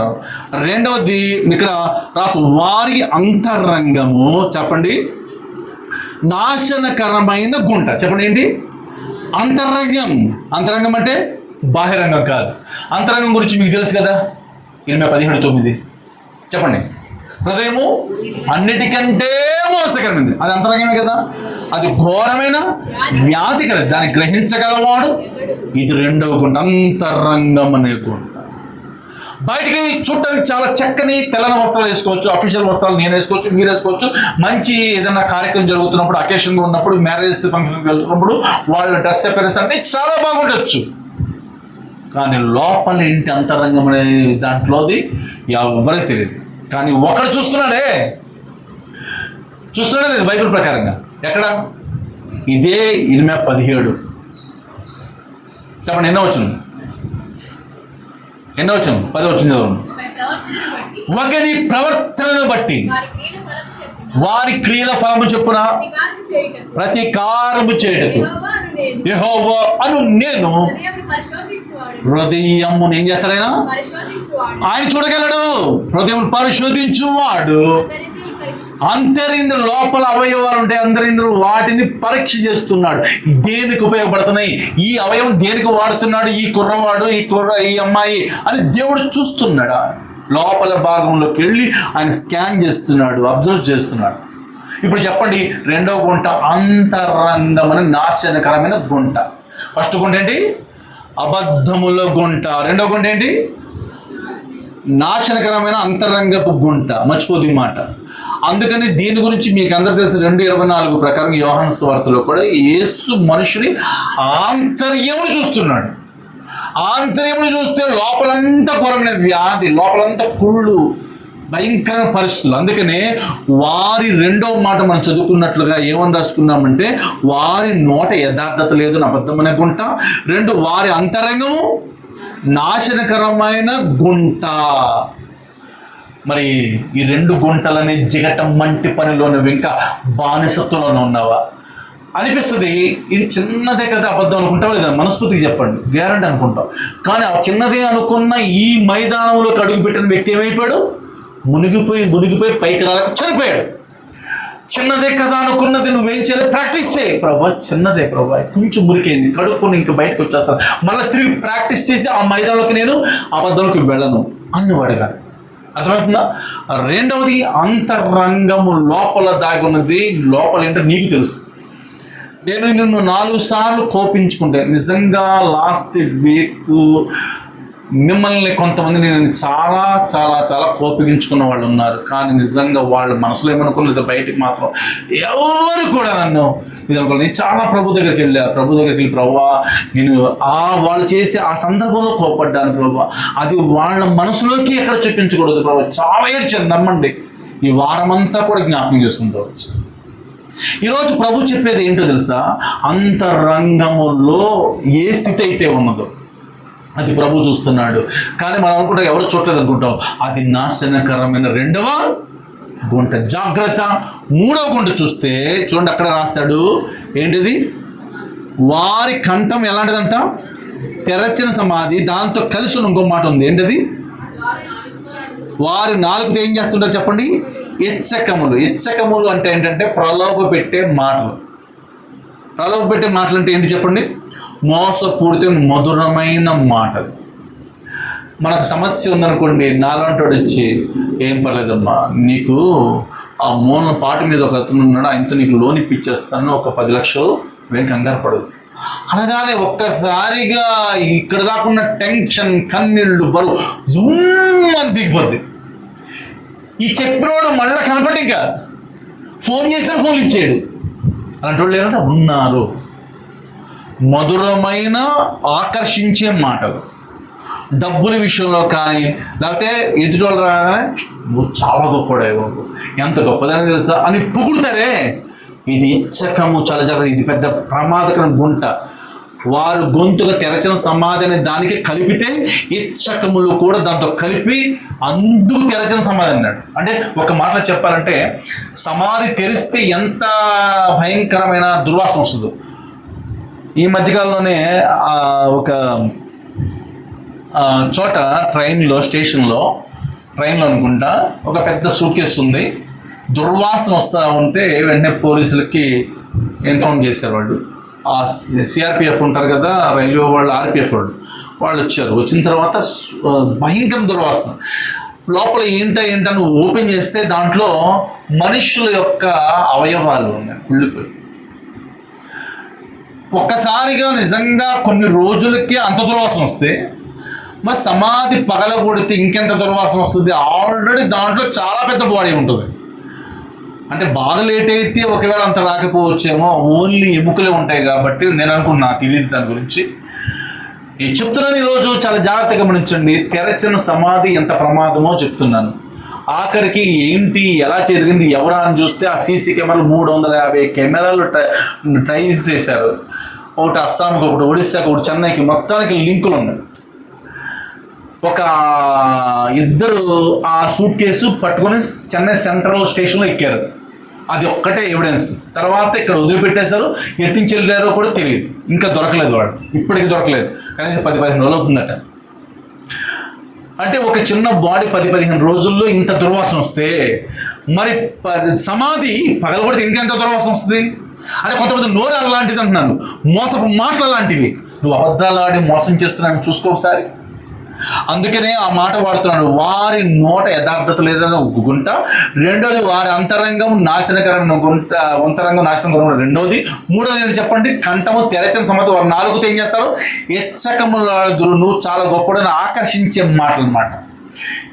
రెండవది ఇక్కడ రాస్తు వారి అంతరంగము, చెప్పండి, నాశనకరమైన గుంట. చెప్పండి ఏంటి అంతరంగం? అంతరంగం అంటే బాహ్యరంగం కాదు. అంతరంగం గురించి మీకు తెలుసు కదా, 17:9. చెప్పండి. హృదయము అన్నిటికంటే మోసకరమైంది, అది అంతరంగమే కదా. అది ఘోరమైన వ్యాధి కదా, దాన్ని గ్రహించగలవాడు. ఇది రెండవ గుంట, అంతరంగం అనే గుంట. బయటికి చూడటానికి చాలా చక్కని తెల్లని వస్త్రాలు వేసుకోవచ్చు, అఫీషియల్ వస్త్రాలు నేను వేసుకోవచ్చు, మీరు వేసుకోవచ్చు. మంచి ఏదైనా కార్యక్రమం జరుగుతున్నప్పుడు, అకేషన్గా ఉన్నప్పుడు, మ్యారేజ్ ఫంక్షన్కి వెళ్తున్నప్పుడు వాళ్ళ డ్రెస్ అపేరెన్స్ అన్నీ చాలా బాగుండొచ్చు. కానీ లోపల ఏంటి అంతరంగం అనే దాంట్లోది ఎవరికి తెలియదు. కానీ ఒకడు చూస్తున్నాడే లేదు బైబిల్ ప్రకారంగా. ఎక్కడ? ఇదే 17. చెప్పండి ఎన్నో వచ్చిన 10 వచ్చింది చదవండి. ఒకని ప్రవర్తనను బట్టి వారి క్రియల ఫలము చొప్పున ప్రతీకారము చేయుటకు యెహోవా అను నేను హృదయమును ఏం చేస్తాడైనా ఆయన చూడగలడు. హృదయం పరిశోధించువాడు. అంతరింద్ర లోపల అవయవాలు ఉంటాయి, అంతరింద్రులు వాటిని పరీక్ష చేస్తున్నాడు. దేనికి ఉపయోగపడుతున్నాయి, ఈ అవయవం దేనికి వాడుతున్నాడు ఈ కుర్రవాడు, ఈ అమ్మాయి అని దేవుడు చూస్తున్నాడు. లోపల భాగంలోకి వెళ్ళి ఆయన స్కాన్ చేస్తున్నాడు, అబ్జర్వ్ చేస్తున్నాడు. ఇప్పుడు చెప్పండి, రెండవ గుంట అంతరంగమైన నాశనకరమైన గుంట. ఫస్ట్ గుంట ఏంటి? అబద్ధముల గుంట. రెండవ గుంట ఏంటి? నాశనకరమైన అంతరంగపు గుంట. మర్చిపోద్ది మాట. అందుకని దీని గురించి మీకు అందరు తెలిసిన 2:24 ప్రకారం యోహాను సువార్తలో కూడా యేసు మనుషుని ఆంతర్యమును చూస్తున్నాడు. ఆంతర్యమును చూస్తే లోపలంతా ఘోరమైన వ్యాధి, లోపలంతా కుళ్ళు, భయంకరమైన పరిస్థితులు. అందుకనే వారి రెండవ మాట మనం చదువుకున్నట్లుగా ఏమని రాసుకున్నామంటే, వారి నోట యథార్థత లేదు, అబద్ధమైన గుంట. 2, వారి అంతరంగము నాశనకరమైన గుంట. మరి ఈ 2 గుంటలని జిగటం మంటి పనిలో నువ్వు ఇంకా బానిసత్వంలో ఉన్నావా అనిపిస్తుంది. ఇది చిన్నదే కదా అబద్ధం అనుకుంటావా లేదా? మనస్ఫూర్తిగా చెప్పండి, గ్యారంటీ అనుకుంటాం. కానీ ఆ చిన్నదే అనుకున్న ఈ మైదానంలోకి అడుగుపెట్టిన వ్యక్తి ఏమైపోయాడు? మునిగిపోయి పైకి రాలేక చనిపోయాడు. చిన్నదే కదా అనుకున్నది నువ్వేం చేయాలి? ప్రాక్టీస్ చేయి. ప్రభా చిన్నదే ప్రభా, కొంచెం మురికైంది, కడుక్కొని ఇంకా బయటకు వచ్చేస్తాను, మళ్ళీ తిరిగి ప్రాక్టీస్ చేసి ఆ మైదానంలోకి నేను అబద్ధంలోకి వెళ్ళను అన్నవాడుగా. అర్థమవుతుందా? రెండవది అంతరంగము, లోపల దాగి ఉన్నది. లోపల ఏంటో నీకు తెలుసు. నేను నిన్ను 4 సార్లు కోపించుకుంటే, నిజంగా లాస్ట్ వీక్ మిమ్మల్ని కొంతమంది నేను చాలా చాలా చాలా కోపించుకున్న వాళ్ళు ఉన్నారు. కానీ నిజంగా వాళ్ళ మనసులో ఏమనుకోలేదు, బయటికి మాత్రం ఎవరు కూడా నన్ను ఇది అనుకోలేదు. నేను చాలా ప్రభు దగ్గరికి వెళ్ళి ప్రభువా నేను వాళ్ళు చేసే ఆ సందర్భంలో కోపడ్డాను ప్రభువా, అది వాళ్ళ మనసులోకి ఎక్కడ చూపించకూడదు ప్రభువా. చాలా ఏడ్చాను, నమ్మండి. ఈ వారమంతా కూడా జ్ఞాపకం చేసుకుంటూ వచ్చు. ఈరోజు ప్రభు చెప్పేది ఏంటో తెలుసా? అంతరంగములో ఏ స్థితి అయితే ఉన్నదో అది ప్రభు చూస్తున్నాడు. కానీ మనం అనుకుంటాం ఎవరు చూడలేదు అనుకుంటాం. అది నాశనకరమైన రెండవ గుంట. జాగ్రత్త. మూడవ గుంట చూస్తే చూడండి, అక్కడ రాశాడు ఏంటిది? వారి కంఠం ఎలాంటిదంట? తెరచిన సమాధి, దాంతో కలిసి ఇంకో మాట ఉంది. ఏంటది? వారి నాలుగుతో ఏం చేస్తుంటారు చెప్పండి? ఇచ్చకములు అంటే ఏంటంటే ప్రలోభ పెట్టే మాటలు. ప్రలోభ పెట్టే మాటలు అంటే ఏంటి చెప్పండి? మోసపూరిత మధురమైన మాటలు. మనకు సమస్య ఉందనుకోండి, నాలంటోడు వచ్చి ఏం పర్లేదమ్మా, నీకు ఆ మూల పాట మీద ఒక అతను ఉన్నాడు, ఆయనతో నీకు లోన్ ఇప్పించేస్తాను, ఒక 10 లక్షలు, ఏం కంగారు పడదు అనగానే ఒక్కసారిగా ఇక్కడ దాకున్న టెన్షన్, కన్నీళ్ళు, బరువు జుమ్మని దిగిపోద్ది. ఈ చెప్పినోడు మళ్ళీ కనపడి ఇంకా ఫోన్ చేసిన ఫోన్ లిఫ్ట్ చేయడు. అలాంటి వాళ్ళు ఏంటంటే ఉన్నారు. మధురమైన ఆకర్షించే మాటలు, డబ్బుల విషయంలో కానీ, లేకపోతే ఎదుటోళ్ళు రాగానే నువ్వు చాలా గొప్పడే, ఎంత గొప్పదని తెలుసా అని పొగుడతారే. ఇది ఇచ్చకము. చాలా జాగ్రత్త, ఇది పెద్ద ప్రమాదకరం గుంట. వారు గొంతుగా తెరచిన సమాధి అనే దానికి కలిపితే ఇచ్చకములు కూడా దాంతో కలిపి అందుకు తెరచిన సమాధి అన్నాడు. అంటే ఒక మాటలో చెప్పాలంటే సమాధి తెరిస్తే ఎంత భయంకరమైన దుర్వాసన వస్తుందో. ఈ మధ్యకాలంలోనే ఒక చోట స్టేషన్లో అనుకుంటా ఒక పెద్ద సూట్ కేసు ఉంది. దుర్వాసన వస్తూ ఉంటే వెంటనే పోలీసులకి ఇన్ఫార్మ్ చేశారు. వాళ్ళు ఆ సిఆర్పిఎఫ్ ఉంటారు కదా, రైల్వే వాళ్ళు, ఆర్పిఎఫ్ వాళ్ళు వచ్చారు. వచ్చిన తర్వాత భయంకర దుర్వాసన. లోపల ఏంటని ఓపెన్ చేస్తే దాంట్లో మనుషుల యొక్క అవయవాలు ఉన్నాయి, కుళ్ళిపోయి. ఒక్కసారిగా నిజంగా కొన్ని రోజులకి అంత దుర్వాసన వస్తే మరి సమాధి పగలగొడితే ఇంకెంత దుర్వాసన వస్తుంది? ఆల్రెడీ దాంట్లో చాలా పెద్ద బాడీ ఉంటుంది. అంటే బాగా లేట్ అయితే ఒకవేళ అంత రాకపోవచ్చేమో, ఓన్లీ ఎముకలే ఉంటాయి కాబట్టి నేను అనుకున్నా, తెలియదు దాని గురించి. నేను చెప్తున్నాను ఈరోజు చాలా జాగ్రత్తగా గమనించండి. తెరచిన సమాధి ఎంత ప్రమాదమో చెప్తున్నాను. ఆఖరికి ఏంటి, ఎలా జరిగింది, ఎవరా అని చూస్తే ఆ సీసీ కెమెరాలు 350 కెమెరాలు ట్రై చేశారు. ఒకటి అస్సాంకి, ఒకటి ఒడిశాకి, ఒకటి చెన్నైకి, మొత్తానికి లింకులు ఉన్నాయి. ఒక ఇద్దరు ఆ సూట్ కేసు పట్టుకొని చెన్నై సెంట్రల్ స్టేషన్లో ఎక్కారు. అది ఒక్కటే ఎవిడెన్స్. తర్వాత ఇక్కడ వదిలిపెట్టేశారు. ఎట్టించి వెళ్ళారో కూడా తెలియదు. ఇంకా దొరకలేదు, వాడు ఇప్పటికీ దొరకలేదు. కనీసం 10-15 రోజులు అవుతుందట. అంటే ఒక చిన్న బాడీ 10-15 రోజుల్లో ఇంత దుర్వాసన వస్తే మరి సమాధి పగలగొడితే ఇంకెంత దుర్వాసన వస్తుంది? అంటే కొంతమంది నోరు అలాంటిది అంటున్నాను, మోసపు మాటలు అలాంటివి. నువ్వు అబద్ధాలు ఆడి మోసం చేస్తున్నావు, చూసుకో ఒకసారి. అందుకనే ఆ మాట వాడుతున్నాడు. వారి నోట యథార్థత లేదని ఒక గుంట, రెండోది వారి అంతరంగం నాశనకరమైన గుంట, అంతరంగం నాశనకరమైన రెండోది. మూడోది ఏంటి చెప్పండి? కంఠము తెరచిన సమాధి. వారు నాలుగుతో ఏం చేస్తారు? ఎచ్చకములాడుదురు. నువ్వు చాలా గొప్పడని ఆకర్షించే మాటలు అన్నమాట.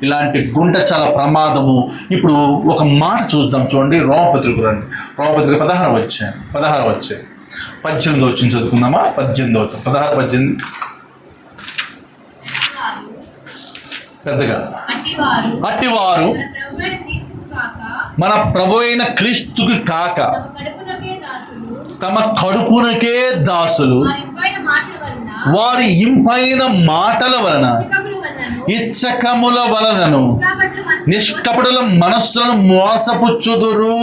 ఇలాంటి గుంట చాలా ప్రమాదము. ఇప్పుడు ఒక మాట చూద్దాం, చూడండి. రోమపత్రిక రండి. రోమపత్రిక 16 వచ్చాయి. 18 వచ్చింది చదువుకుందామా? 18 16-18 పెద్దగా. అట్టివారు మన ప్రభు అయిన క్రీస్తుకి కాక తమ కడుపునకే దాసులు, వారి ఇంపైన మాటల వలన, ఇచ్చకముల వలనను నిష్కపటుల మనస్సులను మోసపుచ్చుదురు.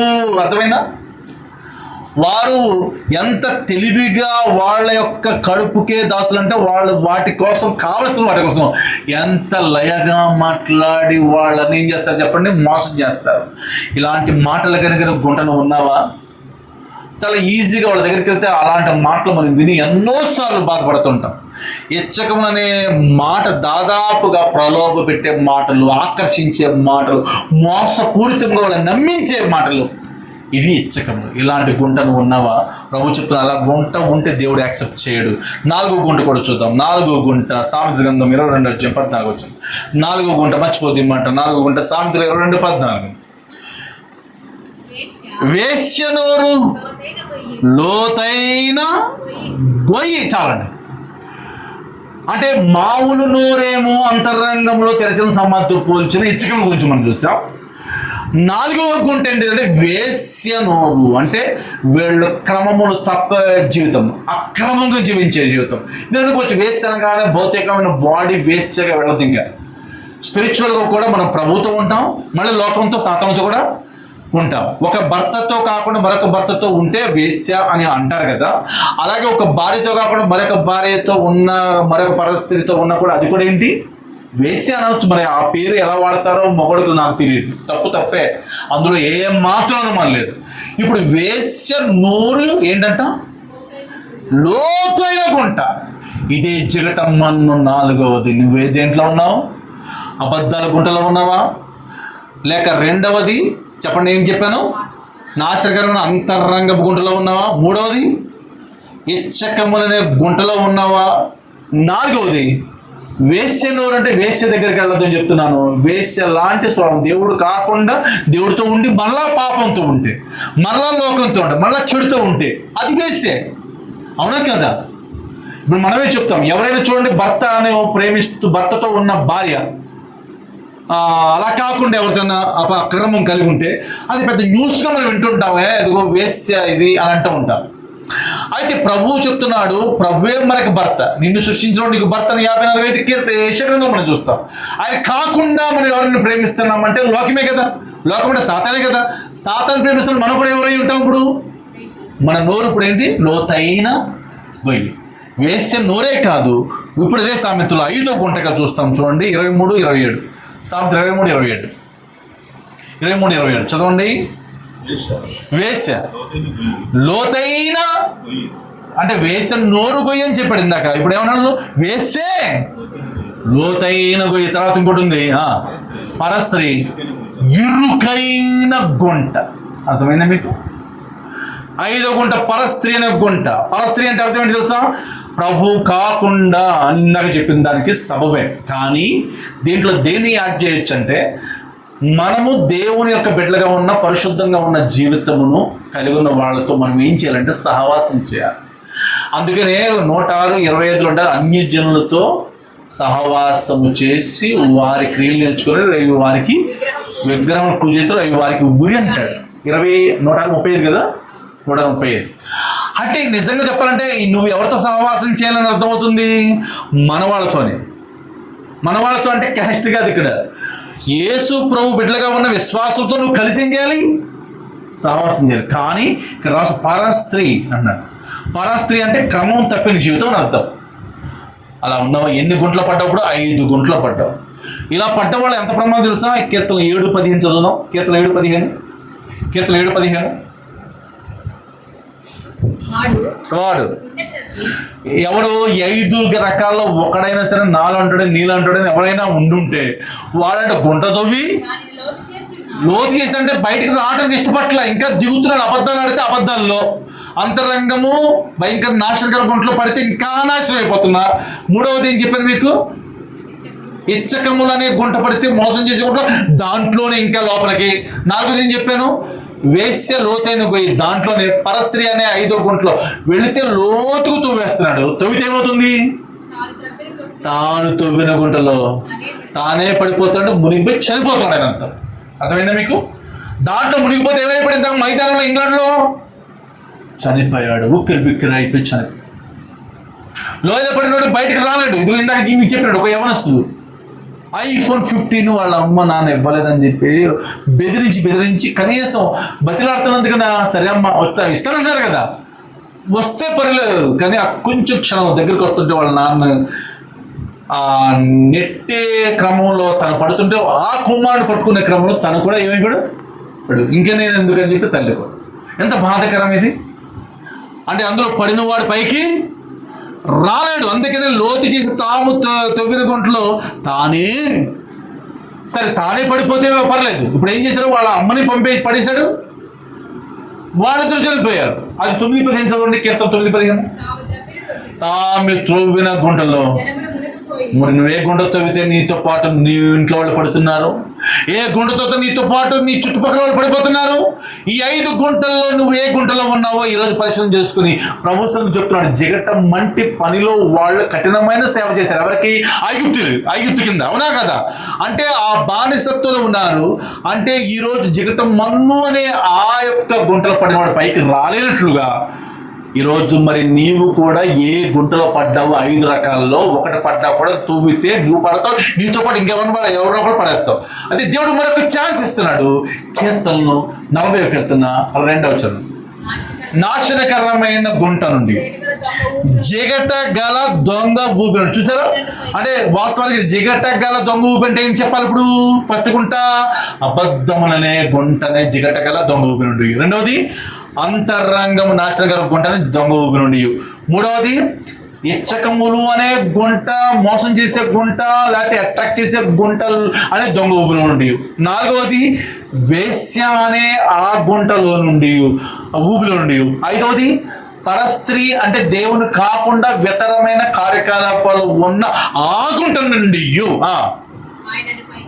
అర్థమైనా? వారు ఎంత తెలివిగా వాళ్ళ యొక్క కడుపుకే దాసులు అంటే వాళ్ళు వాటి కోసం కావలసిన వాటి కోసం ఎంత లయగా మాట్లాడి వాళ్ళని ఏం చేస్తారు చెప్పండి? మోసం చేస్తారు. ఇలాంటి మాటలు కనుక గుంటను ఉన్నావా? చాలా ఈజీగా వాళ్ళ దగ్గరికి వెళ్తే అలాంటి మాటలు మనం విని ఎన్నోసార్లు బాధపడుతుంటాం. ఇచ్చకం అనే మాట దాదాపుగా ప్రలోభ పెట్టే మాటలు, ఆకర్షించే మాటలు, మోసపూరితంగా వాళ్ళని నమ్మించే మాటలు, ఇవి ఇచ్చకములు. ఇలాంటి గుంటను ఉన్నావా? ప్రభు చెప్తున్నా, అలా గుంట ఉంటే దేవుడు యాక్సెప్ట్ చేయడు. 4వ గుంట కూడా చూద్దాం. 4వ గుంట సామెతల గ్రంథం 22:14 వచ్చింది. 4వ గుంట మర్చిపోద్ది మాట. 4వ గుంట సామెతలు 22:14. వేశ్యనోరు లోతైన గొయ్యి. చాలండి. అంటే మామూలు నోరేమో అంతరంగంలో తెరచిన సమాధితో పోల్చిన ఇచ్చకం గురించి మనం చూసాం. 4వ గుంట ఏంటంటే వేశ్య నోరు. అంటే వీళ్ళు క్రమములు తప్ప జీవితం, అక్రమంగా జీవించే జీవితం. నేను అనుకోవచ్చు వేశ్య అనగానే భౌతికమైన బాడీ వేశ్యగా వెళ్ళదు. ఇంకా స్పిరిచువల్గా కూడా మనం ప్రభుతో ఉంటాం, మళ్ళీ లోకంతో సాతానుతో కూడా ఉంటాం. ఒక భర్తతో కాకుండా మరొక భర్తతో ఉంటే వేశ్య అని అంటారు కదా. అలాగే ఒక భార్యతో కాకుండా మరొక భార్యతో ఉన్న, మరొక పరిస్థితితో ఉన్నా కూడా అది కూడా ఏంటి? వేశ్య అనవచ్చు. మరి ఆ పేరు ఎలా వాడతారో మొగడుకు నాకు తెలియదు. తప్పే, అందులో ఏ మాత్రం అనుమానం లేదు. ఇప్పుడు వేశ్య నోరు ఏంటంట? లోతైన గుంట. ఇదే జిగటమ్మన్ను 4వది. నువ్వే దేంట్లో ఉన్నావు? అబద్ధాల గుంటలో ఉన్నావా? లేక రెండవది చెప్పండి, ఏం చెప్పాను? నాశనకరమైన అంతరంగపు గుంటలో ఉన్నావా? 3వది ఇచ్చకములనే గుంటలో ఉన్నావా? 4వది వేశ్య నోరు. అంటే వేశ్య దగ్గరికి వెళ్ళదు అని చెప్తున్నాను. వేశ్య లాంటి స్వభావం, దేవుడు కాకుండా దేవుడితో ఉండి మళ్ళా పాపంతో ఉంటే, మరలా లోకంతో ఉంటే, మళ్ళా చెడుతో ఉంటే అది వేశ్య. అవునా కదా? ఇప్పుడు మనమే చెప్తాం. ఎవరైనా చూడండి, భర్త అనే ప్రేమిస్తూ భర్తతో ఉన్న భార్య అలా కాకుండా ఎవరికైనా అక్రమం కలిగి ఉంటే అది పెద్ద న్యూస్గా మనం వింటుంటామే, అదిగో వేశ్య ఇది అని అంటూ ఉంటాం. అయితే ప్రభువు చెప్తున్నాడు, ప్రభువే మనకు భర్త. నిన్ను సృష్టించడం నీకు భర్తను 54 యెషయా మనం చూస్తాం. ఆయన కాకుండా మనం ఎవరిని ప్రేమిస్తున్నామంటే లోకమే కదా. లోకం అంటే సాతానే కదా. సాతాను ప్రేమిస్తున్నాం. మనం కూడా ఎవరై ఉంటాం? ఇప్పుడు మన నోరు ఇప్పుడు ఏంటి? లోతైన గొయ్యి. వేశ్య నోరే కాదు. ఇప్పుడు అదే సామెతలు 5వ గుంటగా చూస్తాం చూడండి, 23-27. సామెత 23-27. 23-27 చదవండి. వేశ్య లోతైన, అంటే వేశ్య నోరు గొయ్యి అని చెప్పాడు ఇందాక. ఇప్పుడు ఏమన్నాడు? వేస్తే లోతైన గొయ్యి. తర్వాత ఇంకోటి ఉంది, పరస్త్రీ ఇరుకైన గుంట. అర్థమైందా మీకు? 5వ గుంట పరస్త్రీ అనే గుంట. పరస్త్రీ అంటే అర్థం ఏంటి తెలుసా? ప్రభు కాకుండా అని ఇందాక చెప్పిన దానికి సబబే. కానీ దీంట్లో దేన్ని యాడ్ చేయొచ్చు అంటే, మనము దేవుని యొక్క బిడ్డలుగా ఉన్న పరిశుద్ధంగా ఉన్న జీవితమును కలిగి ఉన్న వాళ్ళతో మనం ఏం చేయాలంటే సహవాసం చేయాలి. అందుకనే 106:25 ఉంటారు, అన్యజనులతో సహవాసము చేసి వారి క్రియలు నేర్చుకొని రేవి వారికి విగ్రహం పూజ చేస్తారు, అవి వారికి ఉరి అంటాడు. 135 కదా, 135. అంటే నిజంగా చెప్పాలంటే నువ్వు ఎవరితో సహవాసం చేయాలని అర్థమవుతుంది? మనవాళ్ళతోనే. మనవాళ్ళతో అంటే క్యాస్ట్ కాదు, ఇక్కడ యేసు ప్రభు బిడ్డలుగా ఉన్న విశ్వాసులతో నువ్వు కలిసి ఏం చేయాలి? సహవాసం చేయాలి. కానీ ఇక్కడ రాసు పరస్త్రీ అన్నాడు. పరస్త్రీ అంటే క్రమం తప్పిన జీవితం అని అర్థం. అలా ఉన్నావు. ఎన్ని గుంటలు పడ్డావు? 5 గుంటలు పడ్డావు. ఇలా పడ్డ వాళ్ళు ఎంత ప్రమాదం తెలుసా? కీర్తన 7:15 చదువుదాం. కీర్తన 7:15. వాడు ఎవడు 5 రకాల్లో ఒకడైనా సరే నాలో అంటాడు నీళ్ళు అంటాడని ఎవరైనా ఉండుంటే వాడంటే గుంట తవ్వి లోతు చేసి, అంటే బయటకు రావడానికి ఇష్టపట్ల, ఇంకా దిగుతున్నాడు. అబద్ధాలు ఆడితే అబద్ధాల్లో అంతరంగము భయంకర నాశనకర గుంటలో పడితే ఇంకా నాశనం అయిపోతున్నా. 3వది ఏం చెప్పాను మీకు? ఇచ్చకములు అనే గుంట పడితే మోసం చేసే గుంట, దాంట్లోనే ఇంకా లోపలికి. 4వది ఏం చెప్పాను? వేశ్య లోతైన గొయ్యి, దాంట్లోనే పరస్త్రీ అనే 5వ గుంటలో వెళితే లోతుకు తవ్వేస్తున్నాడు. తవ్వితే ఏమవుతుంది? తాను తవ్విన గుంటలో తానే పడిపోతాడు, మునిగిపోయి చనిపోతాడు అని అర్థం. అర్థమైందా మీకు? దాంట్లో మునిగిపోతే ఏమైపోయింది? మైదానంలో ఇంగ్లాండ్లో చనిపోయాడు, ఉక్కిరి బిక్కిరి అయిపోయి చనిపోయాడు. లోయలో పడినోడు బయటకు రాలేడు. ఇది ఇందాక మీకు చెప్పాడు ఒక యవనస్తుడు, iPhone 15 వాళ్ళ అమ్మ నాన్న ఇవ్వలేదని చెప్పి బెదిరించి కనీసం బతిలాడుతున్నందుకన్నా, సరే అమ్మ ఇస్తానంటారు కదా, వస్తే పర్లేదు. కానీ ఆ కొంచెం క్షణం దగ్గరికి వస్తుంటే వాళ్ళ నాన్న ఆ నెట్టే క్రమంలో తను పడుతుంటే ఆ కుమారుడు పట్టుకునే క్రమంలో తను కూడా ఏమైపోయాడు? ఇంకా నేను ఎందుకని చెప్పి తల్లి కూడా. ఎంత బాధాకరం ఇది! అంటే అందులో పడిన వాడు పైకి రాలేడు. అందుకనే లోతు చేసి తాము తవ్విన గుంటలో తానే పడిపోతే పర్లేదు. ఇప్పుడు ఏం చేశారు? వాళ్ళ అమ్మని పడేశాడు, వాళ్ళిద్దరు చనిపోయారు. అది 9:15 చదవండి. కీర్తన 9:15. తాము త్రవ్విన గుంటలో. మరి నువ్వు ఏ గుంట తవ్వితే నీతో పాటు నీ ఇంట్లో వాళ్ళు పడుతున్నారు? ఏ గుంటతో నీతో పాటు నీ చుట్టుపక్కల వాళ్ళు పడిపోతున్నారు? ఈ 5 గుంటల్లో నువ్వు ఏ గుంటలో ఉన్నావో ఈరోజు పరిశీలన చేసుకుని ప్రభుత్వం చెప్తున్నాడు. జిగట మంటి పనిలో వాళ్ళు కఠినమైన సేవ చేశారు. ఎవరికి? ఐగుప్తు కింద. అవునా కదా? అంటే ఆ బానిసత్వంలో ఉన్నారు. అంటే ఈరోజు జిగట మన్ను అనే ఆ యొక్క గుంటలో పడిన వాడు పైకి రాలేనట్లుగా ఈరోజు మరి నీవు కూడా ఏ గుంటలో పడ్డావు? 5 రకాల్లో ఒకటి పడ్డా కూడా తవ్వితే నువ్వు పడతావు, నీతో పాటు ఇంకెవరిని ఎవరో కూడా పడేస్తావు. అదే దేవుడు మరొక ఛాన్స్ ఇస్తున్నాడు. కీర్తనలు 40వ కీర్తన 2వ వచనం. నాశనకరమైన గుంట నుండి జిగట గల దొంగ ఊబి. చూసారా? అంటే వాస్తవానికి జిగట గల దొంగ ఊబి అంటే ఏం చెప్పాలి? ఇప్పుడు ఫస్ట్ గుంట అబద్ధములనే గుంటనే జిగట గల దొంగ ఊబి నుండి. 2వది అంతరంగము నాశనకర గుంటని దొంగ ఊబి నుండి. 3వది ఇచ్చకములు అనే గుంట, మోసం చేసే గుంట, లేకపోతే అట్రాక్ట్ చేసే గుంటలు అనే దొంగ ఊబి నుండి. 4వది వేశ్య అనే ఆ గుంటలో నుండి, ఊబిలో నుండి. 5వది పరస్త్రీ అంటే దేవుని కాకుండా ఇతరమైన కార్యకలాపాలు ఉన్న ఆ గుంట నుండి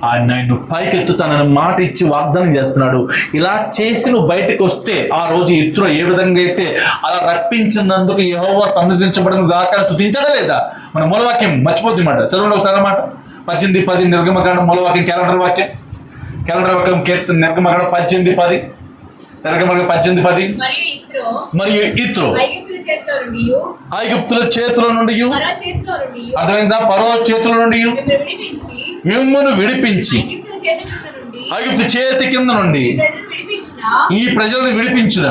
ఆయన నిన్ను పైకెత్తుతానని మాట ఇచ్చి వాగ్దానం చేస్తున్నాడు. ఇలా చేసి నువ్వు బయటకు వస్తే ఆ రోజు ఇత్రో ఏ విధంగా అయితే అలా రప్పించినందుకు యెహోవా సన్నిధించబడను గాక స్తుతించాడా లేదా? మన మూలవాక్యం మర్చిపోద్ది మాట. చదవండి ఒకసారి మాట. 18:10 నిర్గమకాండం మూలవాక్యం, క్యాలెండర్ వాక్యం నిర్గమకాండం 18:10. నిర్గమకాండం 18:10. మరియు ఇత్రో ఐగుప్తుల చేతిలో నుండి, అర్థమైందా? ఫరో చేతిలో నుండి మిమ్మల్ని విడిపించి ఐగుప్తు చేతి కింద నుండి ఈ ప్రజలను విడిపించిన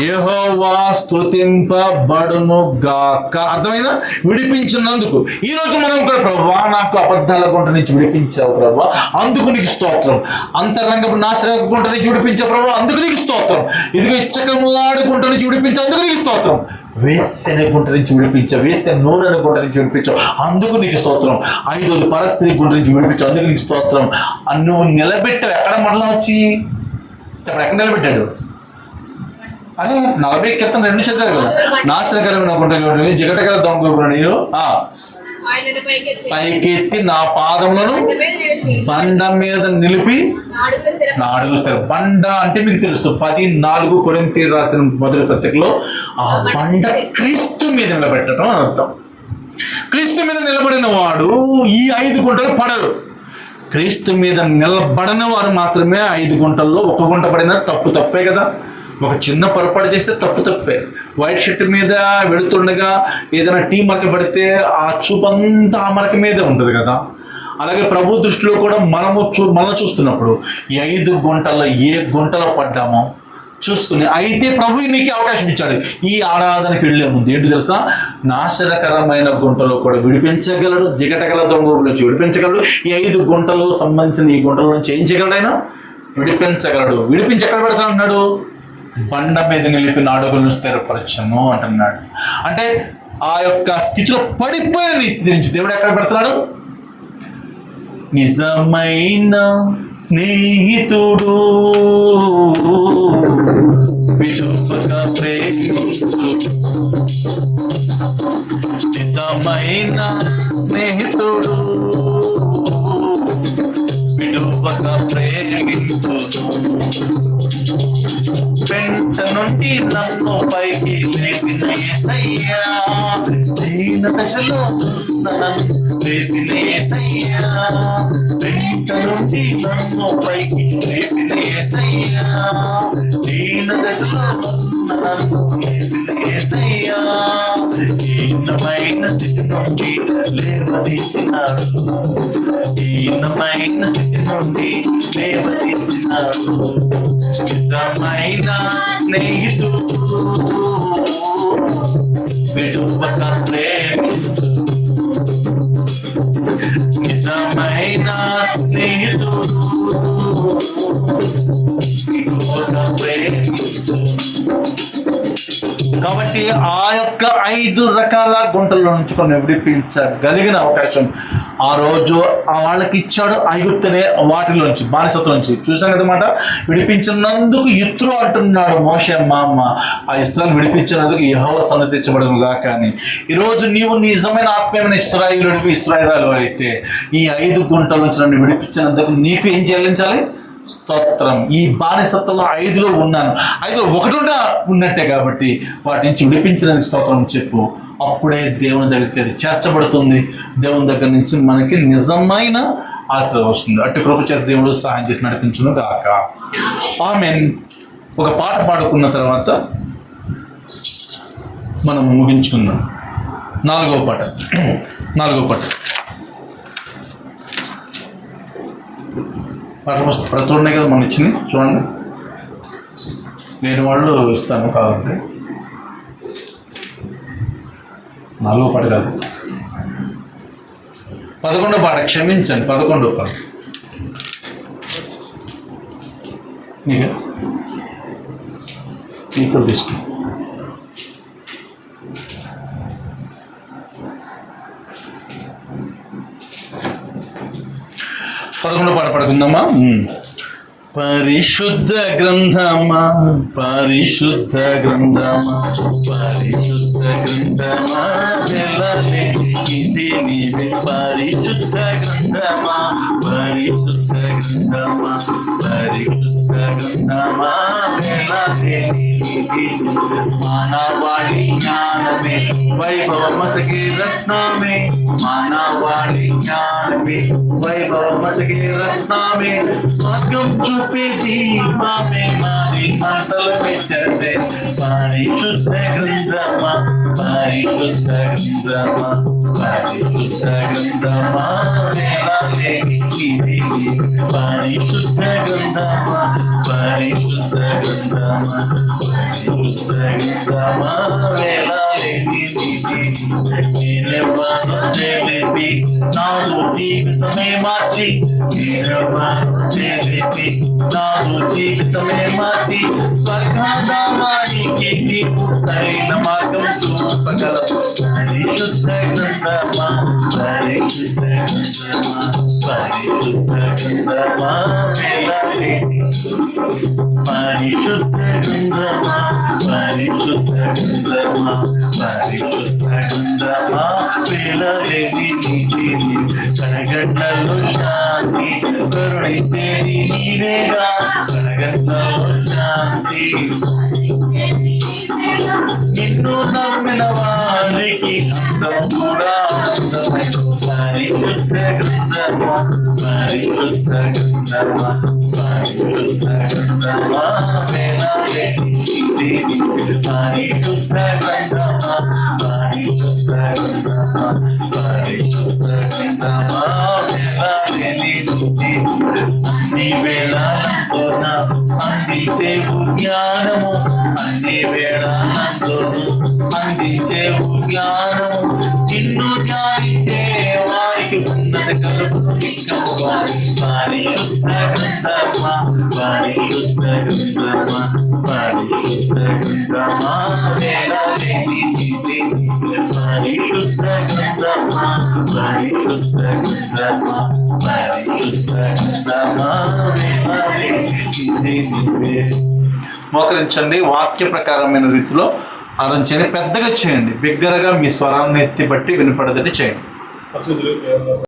యెహోవా స్తుతింపబడును గాక. అర్థమైందా? విడిపించినందుకు. ఈ రోజు మనం కూడా ప్రభువా నాకు అబద్ధాల గుంట నుంచి విడిపించావు ప్రభువా, అందుకు నీకు స్తోత్రం. అంతరంగపు నాశన గుంట నుంచి విడిపించావు ప్రభువా, అందుకు నీకు స్తోత్రం. ఇదిగో ఇచ్చకములాడు గుంట నుంచి విడిపించావు, అందుకు నీకు స్తోత్రం. వేసెన గుంట నుంచి విడిపించావు, వేసే నూనె గుంట నుంచి విడిపించావు, అందుకు నీకు స్తోత్రం. 5వ పరిస్థితి గుంట నుంచి విడిపించావు, అందుకు నీకు స్తోత్రం. నువ్వు నిలబెట్టావు. ఎక్కడ మండలం వచ్చి ఎక్కడ నిలబెట్టాడు? అదే 40 క్రితం 2 చదివారు కదా. నాశనకరమైన గుంట, జిగటగల దొంగ నీరు పైకెత్తి నా పాదములను బండ మీద నిలిపి నా అడుగులు స్థిర. బండ అంటే మీకు తెలుసు 14 కొరింథీయులు రాసిన మొదటి పత్రికలో ఆ బండ క్రీస్తు మీద నిలబెట్టడం అని అర్థం. క్రీస్తు మీద నిలబడిన వాడు ఈ 5 గుంటలు పడరు. క్రీస్తు మీద నిలబడని వారు మాత్రమే 5 గుంటల్లో 1 గుంట పడినా తప్పే కదా. ఒక చిన్న పొరపాటు చేస్తే తప్పే. వైట్ షర్ట్ మీద వెళుతుండగా ఏదైనా టీ మరక పడితే ఆ చూపంతా ఆ మరక మీదే ఉంటుంది కదా. అలాగే ప్రభు దృష్టిలో కూడా మనం చూస్తున్నప్పుడు ఈ 5 గుంటల్లో ఏ గుంటలో పడ్డామో చూసుకుని, అయితే ప్రభు నీకు అవకాశం ఇచ్చాడు. ఈ ఆరాధనకి వెళ్ళే ముందు ఏంటి తెలుసా? నాశనకరమైన గుంటలో కూడా విడిపించగలడు, జిగటగల దొంగ నుంచి విడిపించగలడు. ఈ 5 గుంటలు సంబంధించిన ఈ గుంటల నుంచి ఏం చేయగలడు? ఆయన విడిపించగలడు. విడిపించి ఎక్కడ పెడతా అన్నాడు? బండ మీద నిలిపి అడుగులను స్థిరపరచను అంటున్నాడు. అంటే ఆ యొక్క స్థితిలో పడిపోయిన నీ స్థితి నుంచి దేవుడు ఎక్కడ పెడుతున్నాడు? నిజమైన స్నేహితుడు నిజమైన స్నేహితుడు విడువక ప్రేమించు, వెంట నుండి నన్ను పైకి లేపిన యేసయ్యా, దీన దశలో నన్ను లేపిన యేసయ్యా, వెంట నుండి నన్ను పైకి లేపిన యేసయ్యా, దీన దశలో నన్ను లేపిన యేసయ్యా, దీనమైన స్థితి నుండి లేవదీసినాడు, దీనమైన స్థితి నుండి లేవదీసినాడు. నిజమైన స్నేహితుడు విడువక ప్రేమించు, నిజమైన స్నేహితుడు విడువక ప్రేమించు. కాబట్టి ఆ యొక్క 5 రకాల గుంటల్లో నుంచి కొన్ని విడిపించగలిగిన అవకాశం ఆ రోజు వాళ్ళకి ఇచ్చాడు. ఐగుప్తునే వాటిలోంచి బానిసత్వంలోంచి చూసాం కదన్నమాట. విడిపించినందుకు ఇత్రో అంటున్నాడు మోషే మామ, ఆ ఇస్రాయేలు విడిపించినందుకు యెహోవా సన్నిధించబడును గాక అని. ఈరోజు నీవు నిజమైన ఆత్మీయమైన ఇశ్రాయేలు అయితే ఈ 5 గుంటల నుంచి నన్ను విడిపించినందుకు నీకు ఏం చెల్లించాలి? స్తోత్రం. ఈ బానిసత్వంలో 5లో ఉన్నాను, 5లో 1 ఉన్నట్టే కాబట్టి వాటి నుంచి విడిపించినందుకు స్తోత్రం చెప్పు. అప్పుడే దేవుని దగ్గరికి అది చేర్చబడుతుంది. దేవుని దగ్గర నుంచి మనకి నిజమైన ఆశీర్వాదం వస్తుంది. అట్టి కృప చేత దేవుడు సహాయం చేసి నడిపించును గాక. ఆమేన్. ఒక పాట పాడుకున్న తర్వాత మనం ముగించుకుందాం. 4వ పాట. పాట పుస్తకం ప్రతి ఉన్నాయి కదా మనం ఇచ్చింది, చూడండి. లేని వాళ్ళు ఇస్తాను కావాలంటే. 4వ పాట కాదు, 11వ పాట. క్షమించండి, 11వ పాట. నీకు తీసుకో. పాట పడుకుందామా? పరిశుద్ధ గ్రంథమా, పరిశుద్ధ గ్రంథమా, పరిశుద్ధ గ్రంథమా, ఇది నీవే. పరిశుద్ధ గ్రంథమా, పరిశుద్ధ గ్రంథమా, పరిశుద్ధ గ్రంథమా, మానవాళి జ్ఞానమే వైభవమతకి రత్నమే, మానవాళి జ్ఞానమే వైభవమతకి రత్నమే, స్వర్గం చూపే దీపమే మారి మంటల మెచ్చే. పరిశుద్ధ గ్రంథమా, పరిశుద్ధ గ్రంథమా, పరిశుద్ధ గ్రంథమా, పరిశుద్ధ గ్రంథమా, పరిశుద్ధ నేనెవ్వను తెలిపి నాదు జీవితమే మార్చి నేనెవ్వను తెలిపి నాదు జీవితమే మార్చి స్వర్గధామానికి నీకు సరైన మార్గం చూపగలవు పరిశుద్ధ గ్రంథమా పరిశుద్ధ గ్రంథమా పరిశుద్ధ గ్రంథమా పరిశుద్ధ గ్రంథమా పరిశుద్ధ గ్రంథమా పరిశుద్ధ గ్రంథమా పిల్లలేని నీతిని కనగంటలో శాంతి కరుణించేది నీవేగా కనగంటలో శాంతి నిన్ను నమ్మిన వారికి అందం కూడా అందమై పరిశుద్ధ గ్రంథమా పరిశుద్ధ గ్రంథమా పరిశుద్ధ గ్రంథమా వేలాలేని నీతిని పరిశుద్ధ గ్రంథమా పరిశుద్ధ గ్రంథమా పరిశుద్ధ గ్రంథమా వేలాలేని నీతిని అన్ని వేళలంతోన అందించేవు జ్ఞానము అన్ని వేళలంతోను అందించేవు జ్ఞానము నిన్ను ధ్యానించే వారికి ఉన్నది కలుగు నిక్కముగా పరిశుద్ధ గ్రంథమా పరిశుద్ధ గ్రంథమా పరిశుద్ధ గ్రంథమా వేలాలేని నీతిని పరిశుద్ధ గ్రంథమా పరిశుద్ధ గ్రంథమా పరిశుద్ధ గ్రంథమా వేలాలేని నీతిని. మోకరించండి. వాక్య ప్రకారమైన రీతిలో ఆరంచండి. పెద్దగా చేయండి. బిగ్గరగా మీ స్వరాన్ని ఎత్తి బట్టి వినపడదని చేయండి.